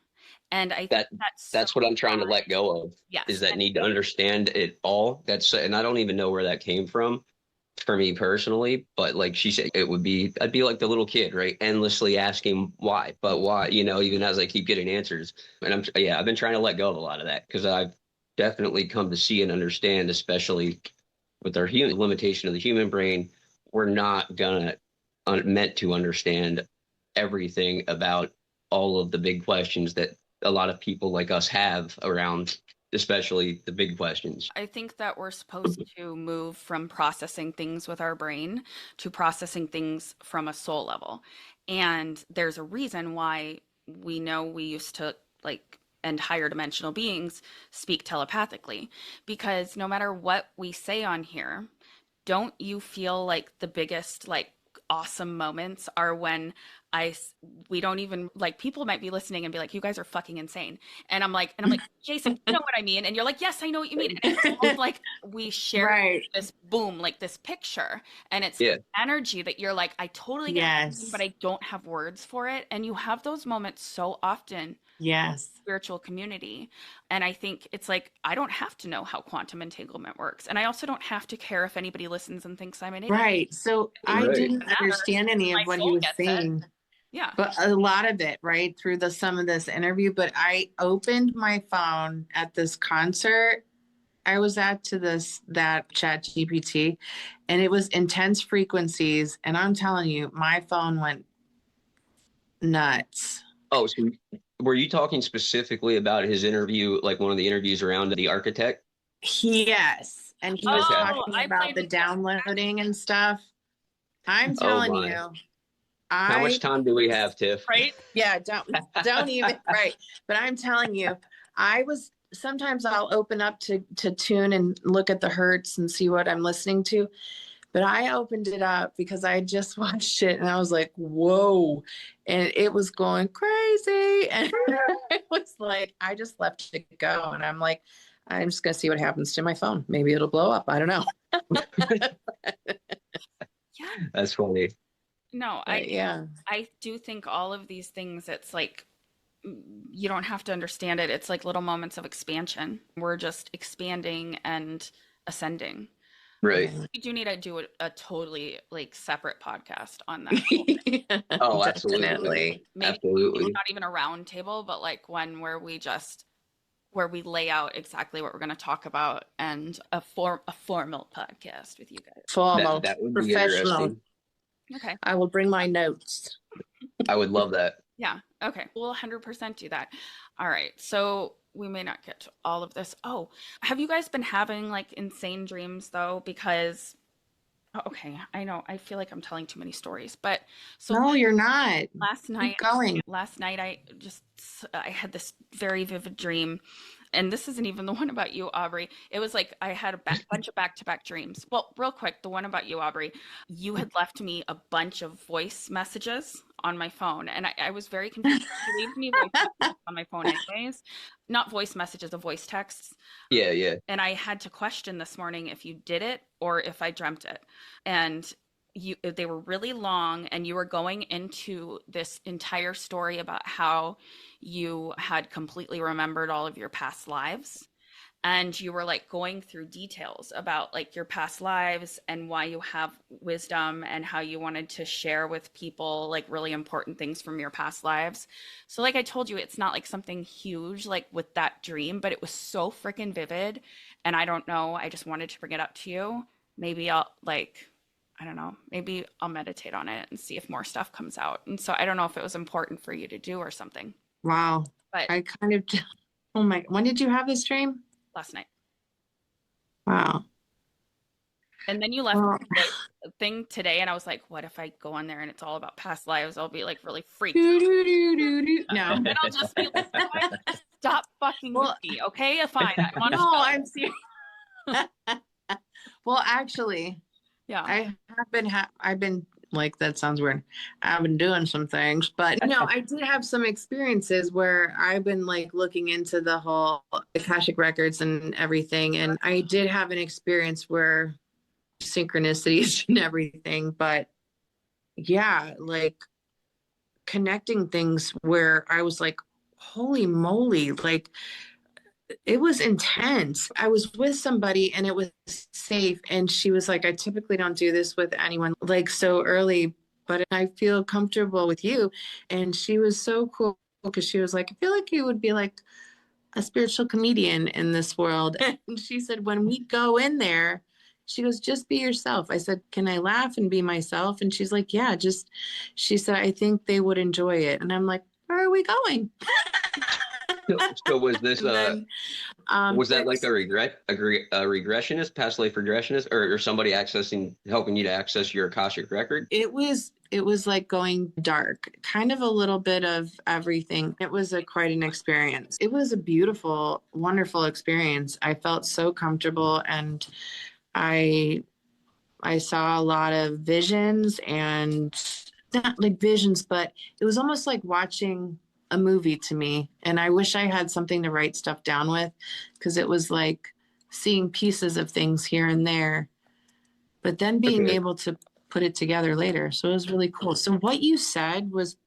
And I think That's so what I'm trying to let go of. Yes. Is that need to understand it all. And I don't even know where that came from for me personally, but like she said, I'd be like the little kid, right? Endlessly asking why, but why, even as I keep getting answers. And I've been trying to let go of a lot of that because I've definitely come to see and understand, especially with our human limitation of the human brain, we're not meant to understand everything about all of the big questions that a lot of people like us have around, especially the big questions. I think that we're supposed to move from processing things with our brain to processing things from a soul level. And there's a reason why we know we used to and higher dimensional beings speak telepathically, because no matter what we say on here, don't you feel like the biggest awesome moments are when we don't even people might be listening and be like, you guys are fucking insane. And I'm like, Jason, you know what I mean? And you're like, yes, I know what you mean. And it's almost like we share this boom, this picture. And it's energy that you're like, I totally get it, but I don't have words for it. And you have those moments so often. Yes. Spiritual community. And I think it's like, I don't have to know how quantum entanglement works. And I also don't have to care if anybody listens and thinks I'm an idiot. Right. So I didn't understand any of what he was saying. Yeah. But a lot of it, right, through some of this interview. But I opened my phone at this concert I was at that chat GPT, and it was intense frequencies. And I'm telling you, my phone went nuts. Oh, so were you talking specifically about his interview, like one of the interviews around the architect? Yes. And he was talking about the downloading and stuff. I'm telling you. How much time do we have, Tiff? Right? Yeah, don't even, right. But I'm telling you, sometimes I'll open up to tune and look at the hertz and see what I'm listening to. But I opened it up because I just watched it and I was like, whoa. And it was going crazy. And it was like, I just left it go. And I'm like, I'm just going to see what happens to my phone. Maybe it'll blow up. I don't know. Yeah. That's funny. No, I do think all of these things, it's like you don't have to understand it. It's like little moments of expansion. We're just expanding and ascending. Right. We do need to do a totally like separate podcast on that whole thing. Oh, absolutely. Definitely. Maybe Absolutely. not even a round table, but like one where we lay out exactly what we're going to talk about, and a formal podcast with you guys. Formal, That would be professional. interesting. Okay. I will bring my notes. I would love that. Yeah. Okay. We'll 100% do that. All right. So we may not get to all of this. Oh, have you guys been having like insane dreams though? Because, okay, I know I feel like I'm telling too many stories, but so No, you're not. last night, Keep going. I had this very vivid dream, and this isn't even the one about you, Aubrey. It was like I had a bunch of back-to-back dreams. Well, real quick, the one about you, Aubrey, you had left me a bunch of voice messages on my phone, and I was very confused. You leave me voice messages on my phone anyways. Not voice messages, of voice texts. Yeah, yeah. And I had to question this morning if you did it or if I dreamt it. And they were really long, and you were going into this entire story about how you had completely remembered all of your past lives, and you were like going through details about like your past lives and why you have wisdom and how you wanted to share with people like really important things from your past lives. So like I told you, it's not like something huge like with that dream, but it was so freaking vivid, and I don't know, I just wanted to bring it up to you. Maybe I don't know, maybe I'll meditate on it and see if more stuff comes out. And so I don't know if it was important for you to do or something. Wow. But I kind of, oh my, when did you have this dream? last night. Wow. And then you left Well, the thing today, and I was like, what if I go on there and it's all about past lives? I'll be like really freaked. no. And I'll just be like, just stop fucking with me, okay? Fine. I'm on No, I'm serious. Well, actually, yeah. I've been like, that sounds weird. I've been doing some things, but no, I did have some experiences where I've been like looking into the whole Akashic records and everything. And I did have an experience where synchronicities and everything, but yeah, like connecting things where I was like, holy moly, like it was intense. I was with somebody and it was safe. And she was like, I typically don't do this with anyone like so early, but I feel comfortable with you. And she was so cool because she was like, I feel like you would be like a spiritual comedian in this world. And she said, when we go in there, she goes, just be yourself. I said, can I laugh and be myself? And she's like, yeah, she said, I think they would enjoy it. And I'm like, where are we going? So was this Then, was that like a regressionist, past life regressionist, or somebody helping you to access your Akashic record? it was like going dark, kind of a little bit of everything. It was quite an experience. It was a beautiful, wonderful experience. I felt so comfortable, and I saw a lot of visions, and not like visions, but it was almost like watching a movie to me. And I wish I had something to write stuff down with, because it was like seeing pieces of things here and there, but then being able to put it together later. So it was really cool. So what you said was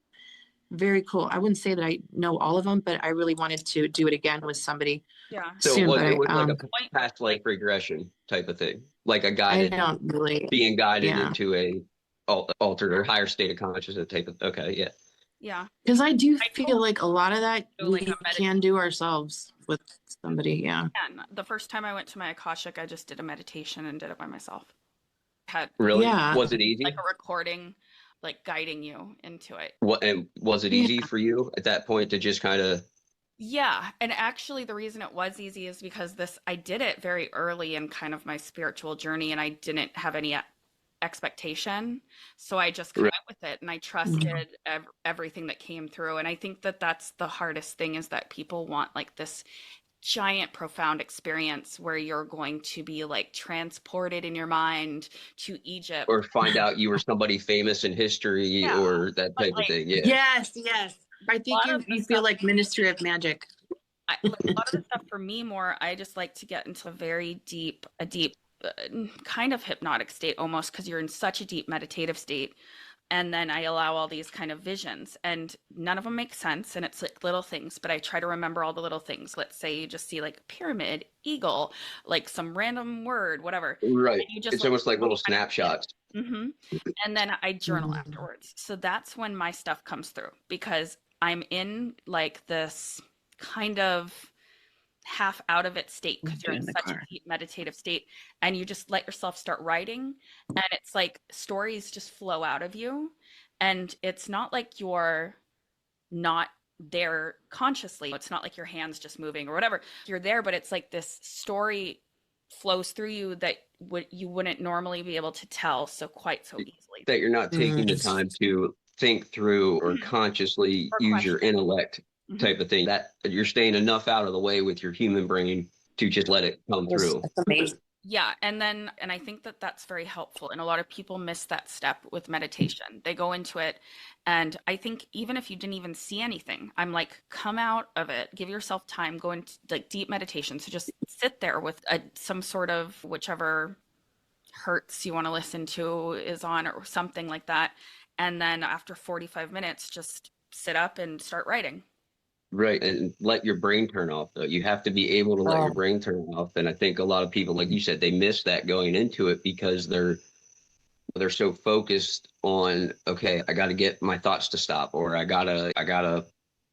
very cool. I wouldn't say that I know all of them, but I really wanted to do it again with somebody. Yeah. So soon, it was like a Point- past life regression type of thing, like a I guided, don't really. being guided yeah. into a altered or higher state of consciousness type of. Okay, yeah. Yeah. Because I do I feel like a lot of that do like we a can do ourselves with somebody. Yeah. And the first time I went to my Akashic, I just did a meditation and did it by myself. Had Really? Yeah. Was it easy? like a recording, like guiding you into it. And was it easy for you at that point to just kind of? Yeah. And actually the reason it was easy is because I did it very early in kind of my spiritual journey, and I didn't have any expectation. So I just went with it, and I trusted everything that came through. And I think that that's the hardest thing, is that people want like this giant, profound experience where you're going to be like transported in your mind to Egypt. Or find out you were somebody famous in history, Yeah, or that type of thing. Yeah. Yes. I think you feel like Ministry of Magic. Like a lot of the stuff for me more, I just like to get into a deep kind of hypnotic state almost, because you're in such a deep meditative state. And then I allow all these kind of visions, and none of them make sense. And it's like little things, but I try to remember all the little things. Let's say you just see like pyramid, eagle, like some random word, whatever. Right. And you just It's like almost like little kind of snapshots. hmm And then I journal Mhm. afterwards. So that's when my stuff comes through, because I'm in like this kind of half out of it state, because you're in In the such a car. deep meditative state, and you just let yourself start writing, and it's like stories just flow out of you, and it's not like you're not there consciously. It's not like your hands just moving or whatever. You're there, but it's like this story flows through you that you wouldn't normally be able to tell so easily. That you're not taking the Mm. time to think through or Mhm. consciously Or use your question. intellect Mhm. type of thing. That you're staying enough out of the way with your human brain to just let it come through. That's amazing. Yeah, and I think that that's very helpful. And a lot of people miss that step with meditation. They go into it, and I think even if you didn't even see anything, I'm like, come out of it, give yourself time, go into like deep meditation. So just sit there with some sort of whichever hertz you want to listen to is on, or something like that. And then after 45 minutes, just sit up and start writing. Right. And let your brain turn off, though. You have to be able to let your Oh, brain turn off. And I think a lot of people, like you said, they miss that going into it because they're so focused on, okay, I got to get my thoughts to stop, or I gotta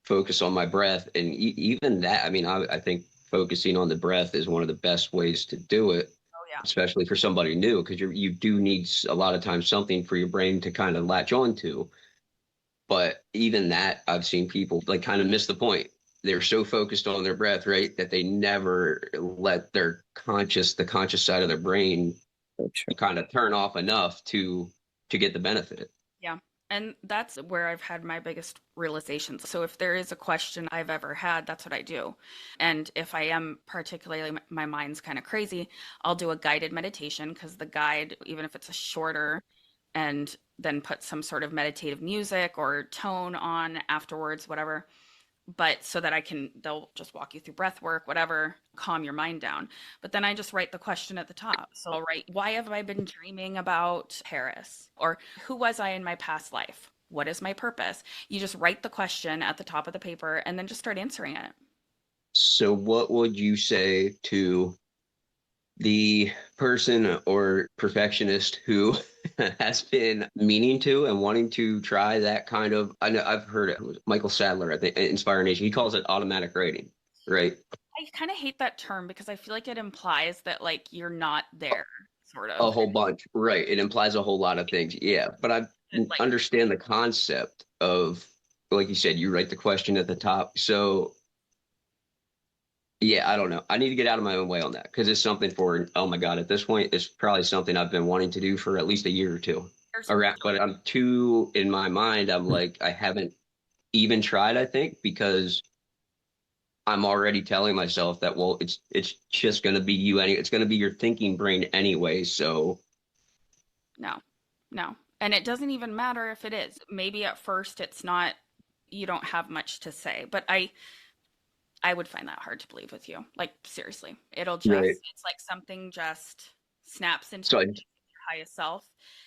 focus on my breath. And even that, I mean, I think focusing on the breath is one of the best ways to do it, Oh yeah. especially for somebody new, because you do need a lot of times something for your brain to kind of latch on to. But even that, I've seen people like kind of miss the point. They're so focused on their breath, right, that they never let the conscious side of their brain so true. kind of turn off enough to get the benefit. Yeah. And that's where I've had my biggest realizations. So if there is a question I've ever had, that's what I do. And if I am particularly, my mind's kind of crazy, I'll do a guided meditation, because the guide, even if it's a shorter, and then put some sort of meditative music or tone on afterwards, whatever, but so that they'll just walk you through breath work, whatever, calm your mind down. But then I just write the question at the top. So I'll write, why have I been dreaming about Paris? Or who was I in my past life? What is my purpose? You just write the question at the top of the paper and then just start answering it. So, what would you say to the person or perfectionist who has been meaning to and wanting to try that kind of? I know I've heard it. Michael Sadler, I think, Inspire Nation. He calls it automatic rating, right? I kind of hate that term, because I feel like it implies that like you're not there, sort A of. whole bunch, right? It implies a whole lot of things. Yeah, but I Like, understand the concept of, like you said, you write the question at the top. So yeah, I don't know. I need to get out of my own way on that because it's something for, oh my God, at this point, it's probably something I've been wanting to do for at least a year or two. there's Around, but I'm too, in my mind, I'm like, I haven't even tried, I think, because I'm already telling myself that, well, it's just going to be you it's going to be your thinking brain anyway. So no, no. And it doesn't even matter if it is. Maybe at first it's not, you don't have much to say, but I would find that hard to believe with you. Like, seriously, right. it's like something just snaps into So I, your highest self.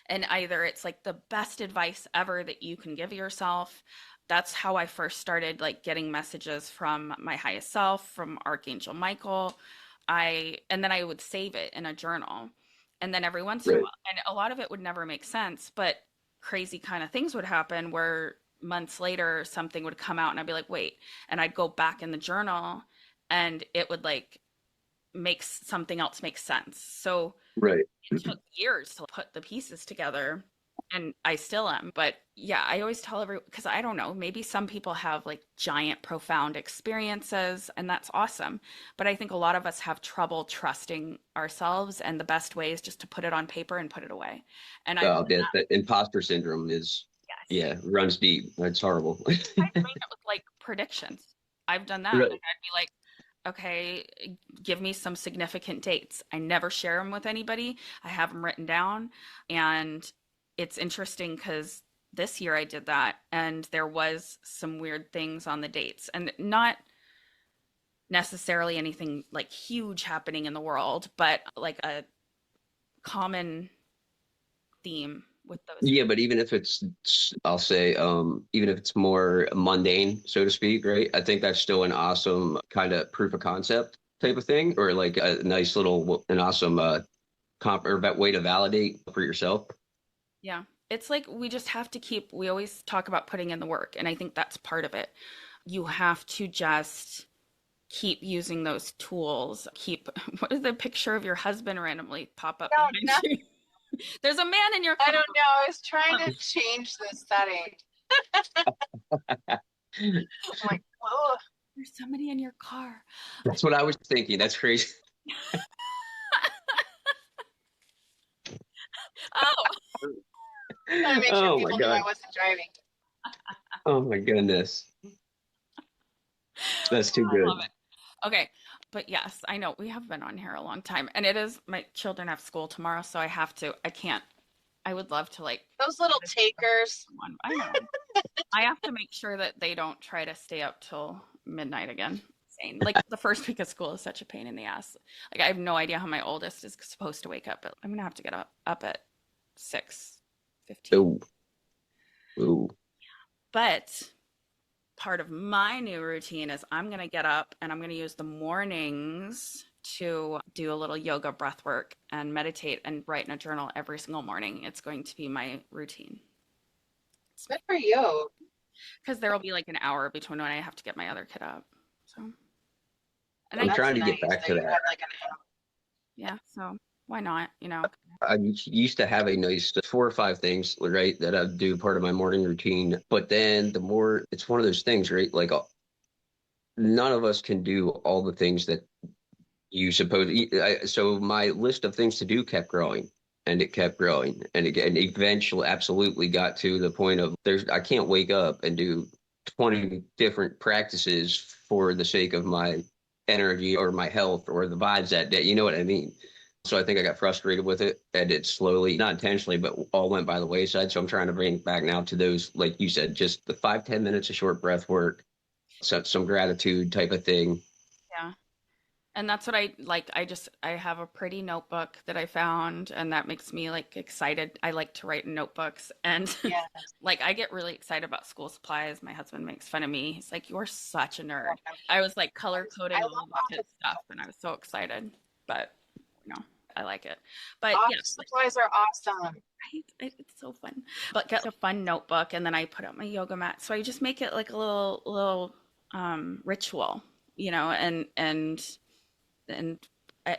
And either it's like the best advice ever that you can give yourself. That's how I first started like getting messages from my highest self, from Archangel Michael. And then I would save it in a journal. And then every once in a right. while, and a lot of it would never make sense, but crazy kind of things would happen where months later something would come out and I'd be like, wait, and I'd go back in the journal and it would like make something else make sense. So Right. it took years to put the pieces together, and I still am. But yeah, I always tell everyone, because I don't know, maybe some people have like giant, profound experiences, and that's awesome. But I think a lot of us have trouble trusting ourselves, and the best way is just to put it on paper and put it away. And I've Oh, the imposter syndrome is, yes, yeah, runs deep. That's horrible. I train it with like predictions. I've done that. Like Right. I'd be like, okay, give me some significant dates. I never share them with anybody. I have them written down. And it's interesting because this year I did that, and there was some weird things on the dates, and not necessarily anything like huge happening in the world, but like a common theme with those. Yeah, but even if I'll say, even if it's more mundane, so to speak, right? I think that's still an awesome kind of proof of concept type of thing, or like a nice little, an awesome comp or way to validate for yourself. Yeah. It's like we just have to we always talk about putting in the work, and I think that's part of it. You have to just keep using those tools. What is the picture of your husband randomly pop up No, behind you? There's a man in your car. I don't know. I was trying to change the setting. I'm like, oh. There's somebody in your car. That's what I was thinking. That's crazy. Oh, I make sure Oh my people knew I God. wasn't driving. Oh my goodness. That's too I good. love it. Okay. But yes, I know we have been on here a long time, and it is, my children have school tomorrow, so I can't, I would love to like, Those little takers. I know. I have to make sure that they don't try to stay up till midnight again. Insane. Like the first week of school is such a pain in the ass. Like I have no idea how my oldest is supposed to wake up, but I'm gonna have to get up at 6:15. Ooh. Ooh. But part of my new routine is I'm going to get up and I'm going to use the mornings to do a little yoga breath work and meditate and write in a journal every single morning. It's going to be my routine. It's good for you. Because there will be like an hour between when I have to get my other kid up. So, and I'm I, trying to get back to you that. have like an hour. yeah, so why not, you know? I used to have a nice 4 or 5 things, right, that I do part of my morning routine. But then the more, it's one of those things, right? Like none of us can do all the things that you suppose. So my list of things to do kept growing, and it kept growing, and again, eventually, absolutely got to the point of I can't wake up and do 20 different practices for the sake of my energy or my health or the vibes that day. You know what I mean? So I think I got frustrated with it, and it slowly, not intentionally, but all went by the wayside. So I'm trying to bring it back now to those, like you said, just the 5-10 minutes of short breath work, some gratitude type of thing. Yeah. And that's what I like. I have a pretty notebook that I found, and that makes me like excited. I like to write in notebooks, and Yeah. like I get really excited about school supplies. My husband makes fun of me. He's like, "You're such a nerd." I was like color coding all of the kids' stuff, and I was so excited. But I like it. But Office yes, supplies are awesome. right? It's so fun. But get a fun notebook, and then I put out my yoga mat. So I just make it like a little ritual, and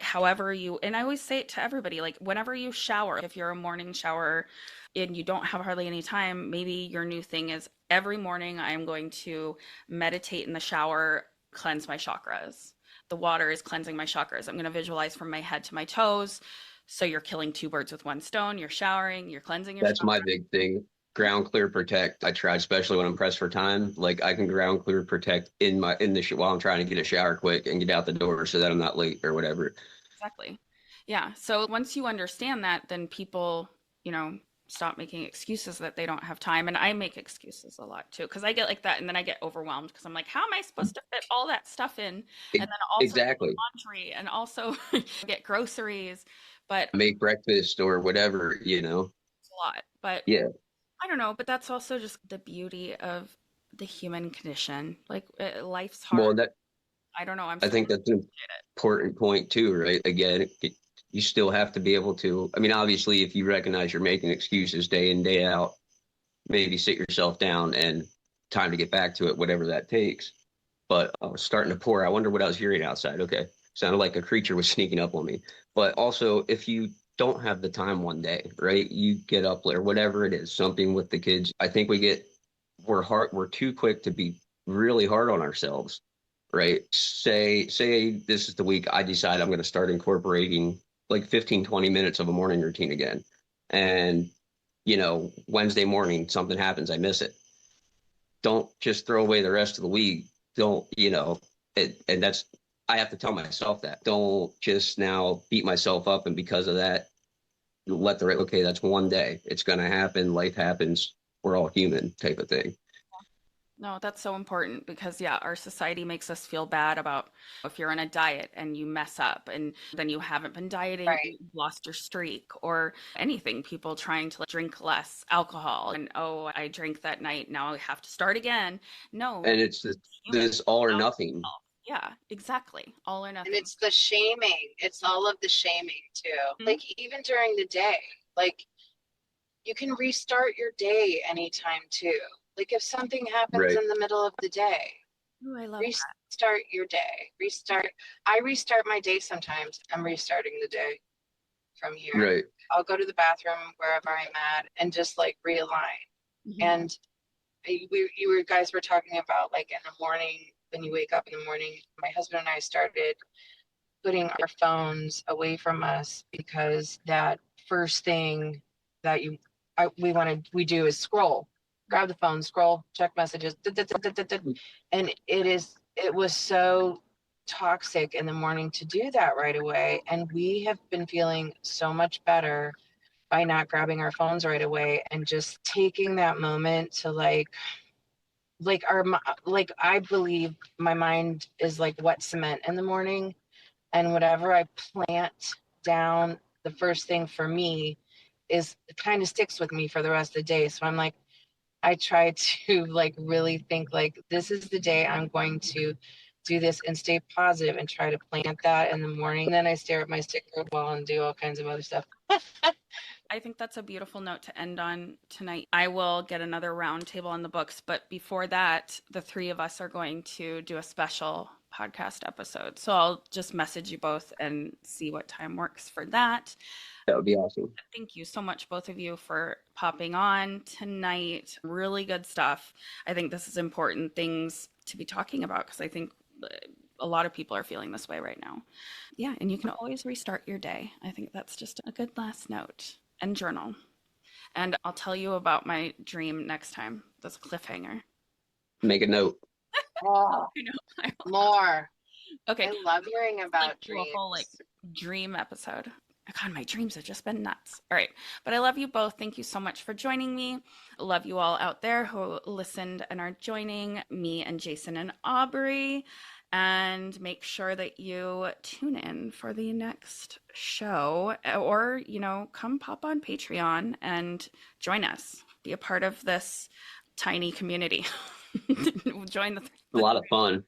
however you, and I always say it to everybody, like whenever you shower, if you're a morning shower and you don't have hardly any time, maybe your new thing is every morning I'm going to meditate in the shower, cleanse my chakras. The water is cleansing my chakras. I'm going to visualize from my head to my toes. So you're killing 2 birds with 1 stone. You're showering, you're cleansing your That's chakras. my big thing. Ground clear protect. I try, especially when I'm pressed for time. Like I can ground clear protect while I'm trying to get a shower quick and get out the door so that I'm not late or whatever. Exactly. Yeah. So once you understand that, then people, stop making excuses that they don't have time. And I make excuses a lot too, because I get like that, and then I get overwhelmed because I'm like, how am I supposed to fit all that stuff in? And then also Exactly. laundry, and also get groceries. But Make breakfast or whatever, it's a lot. But Yeah. I don't know. But that's also just the beauty of the human condition. Like life's Well, hard. I don't know. I think that's an important point too, right? Again, you still have to be able to, I mean, obviously, if you recognize you're making excuses day in, day out, maybe sit yourself down and time to get back to it, whatever that takes. But I was starting to pour. I wonder what I was hearing outside. Okay. Sounded like a creature was sneaking up on me. But also, if you don't have the time one day, right, you get up or whatever it is, something with the kids. I think we're too quick to be really hard on ourselves, right? Say this is the week I decide I'm going to start incorporating like 15-20 minutes of a morning routine again. And, Wednesday morning, something happens, I miss it. Don't just throw away the rest of the week. Don't, and that's, I have to tell myself that. Don't just now beat myself up. And because of that, that's one day. It's going to happen. Life happens. We're all human type of thing. No, that's so important because, yeah, our society makes us feel bad about if you're on a diet and you mess up and then you haven't been dieting, and Right. you've lost your streak or anything. People trying to like, drink less alcohol and, oh, I drank that night. Now I have to start again. No, And it's human. this all or Allow nothing. yourself. Yeah, exactly. All or And nothing. it's the shaming. It's all of the shaming too. Mhm. Like even during the day, like you can restart your day anytime too. Like if something happens Right. in the middle of the day, Ooh, I love that. restart your day. Restart. I restart my day sometimes. I'm restarting the day from here. Right. I'll go to the bathroom wherever I'm at and just like realign. Mhm. And guys were talking about like in the morning when you wake up in the morning. My husband and I started putting our phones away from us because that first thing that we do is scroll, grab the phone, scroll, check messages, and it was so toxic in the morning to do that right away. And we have been feeling so much better by not grabbing our phones right away and just taking that moment to like I believe my mind is like wet cement in the morning, and whatever I plant down, the first thing for me is it kind of sticks with me for the rest of the day. So I'm like, I try to like really think like this is the day I'm going to do this and stay positive and try to plant that in the morning. And then I stare at my sticker wall and do all kinds of other stuff. I think that's a beautiful note to end on tonight. I will get another roundtable on the books, but before that, the three of us are going to do a special podcast episode. So I'll just message you both and see what time works for that. That would be awesome. Thank you so much, both of you, for popping on tonight. Really good stuff. I think this is important things to be talking about because I think a lot of people are feeling this way right now. Yeah, and you can always restart your day. I think that's just a good last note. And journal. And I'll tell you about my dream next time. That's a cliffhanger. Make a note. Oh, I know. I will. more. Okay. I love hearing about Like do a whole like dreams. dream episode. God, my dreams have just been nuts. All right. But I love you both. Thank you so much for joining me. I love you all out there who listened and are joining me and Jason and Aubrey. And make sure that you tune in for the next show or, come pop on Patreon and join us. Be a part of this tiny community. Join the A lot of fun.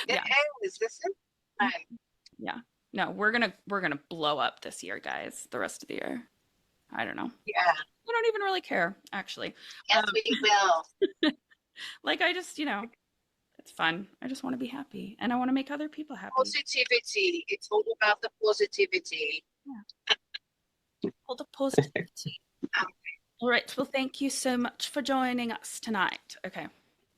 It Yeah. is. This is fun. Yeah. No, we're gonna blow up this year, guys. The rest of the year. I don't know. Yeah. I don't even really care, actually. Yes, we will. Like I just, it's fun. I just want to be happy and I want to make other people happy. Positivity. It's all about the positivity. Hold the positivity. All right. Well, thank you so much for joining us tonight. Okay.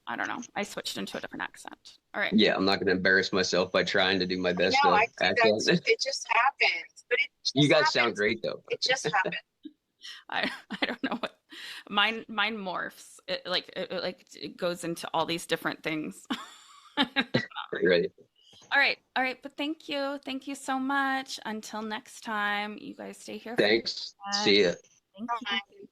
I don't know. I switched into a different accent. All right. Yeah, I'm not going to embarrass myself by trying to do my best No, to I do act that on too. it. It just happens. But it just You guys happens. sound great though. It just happens. I don't know what mine morphs. It goes into all these different things. Right. All right, but thank you so much. Until next time, you guys stay here. Thanks. See ya. Thank Bye. you.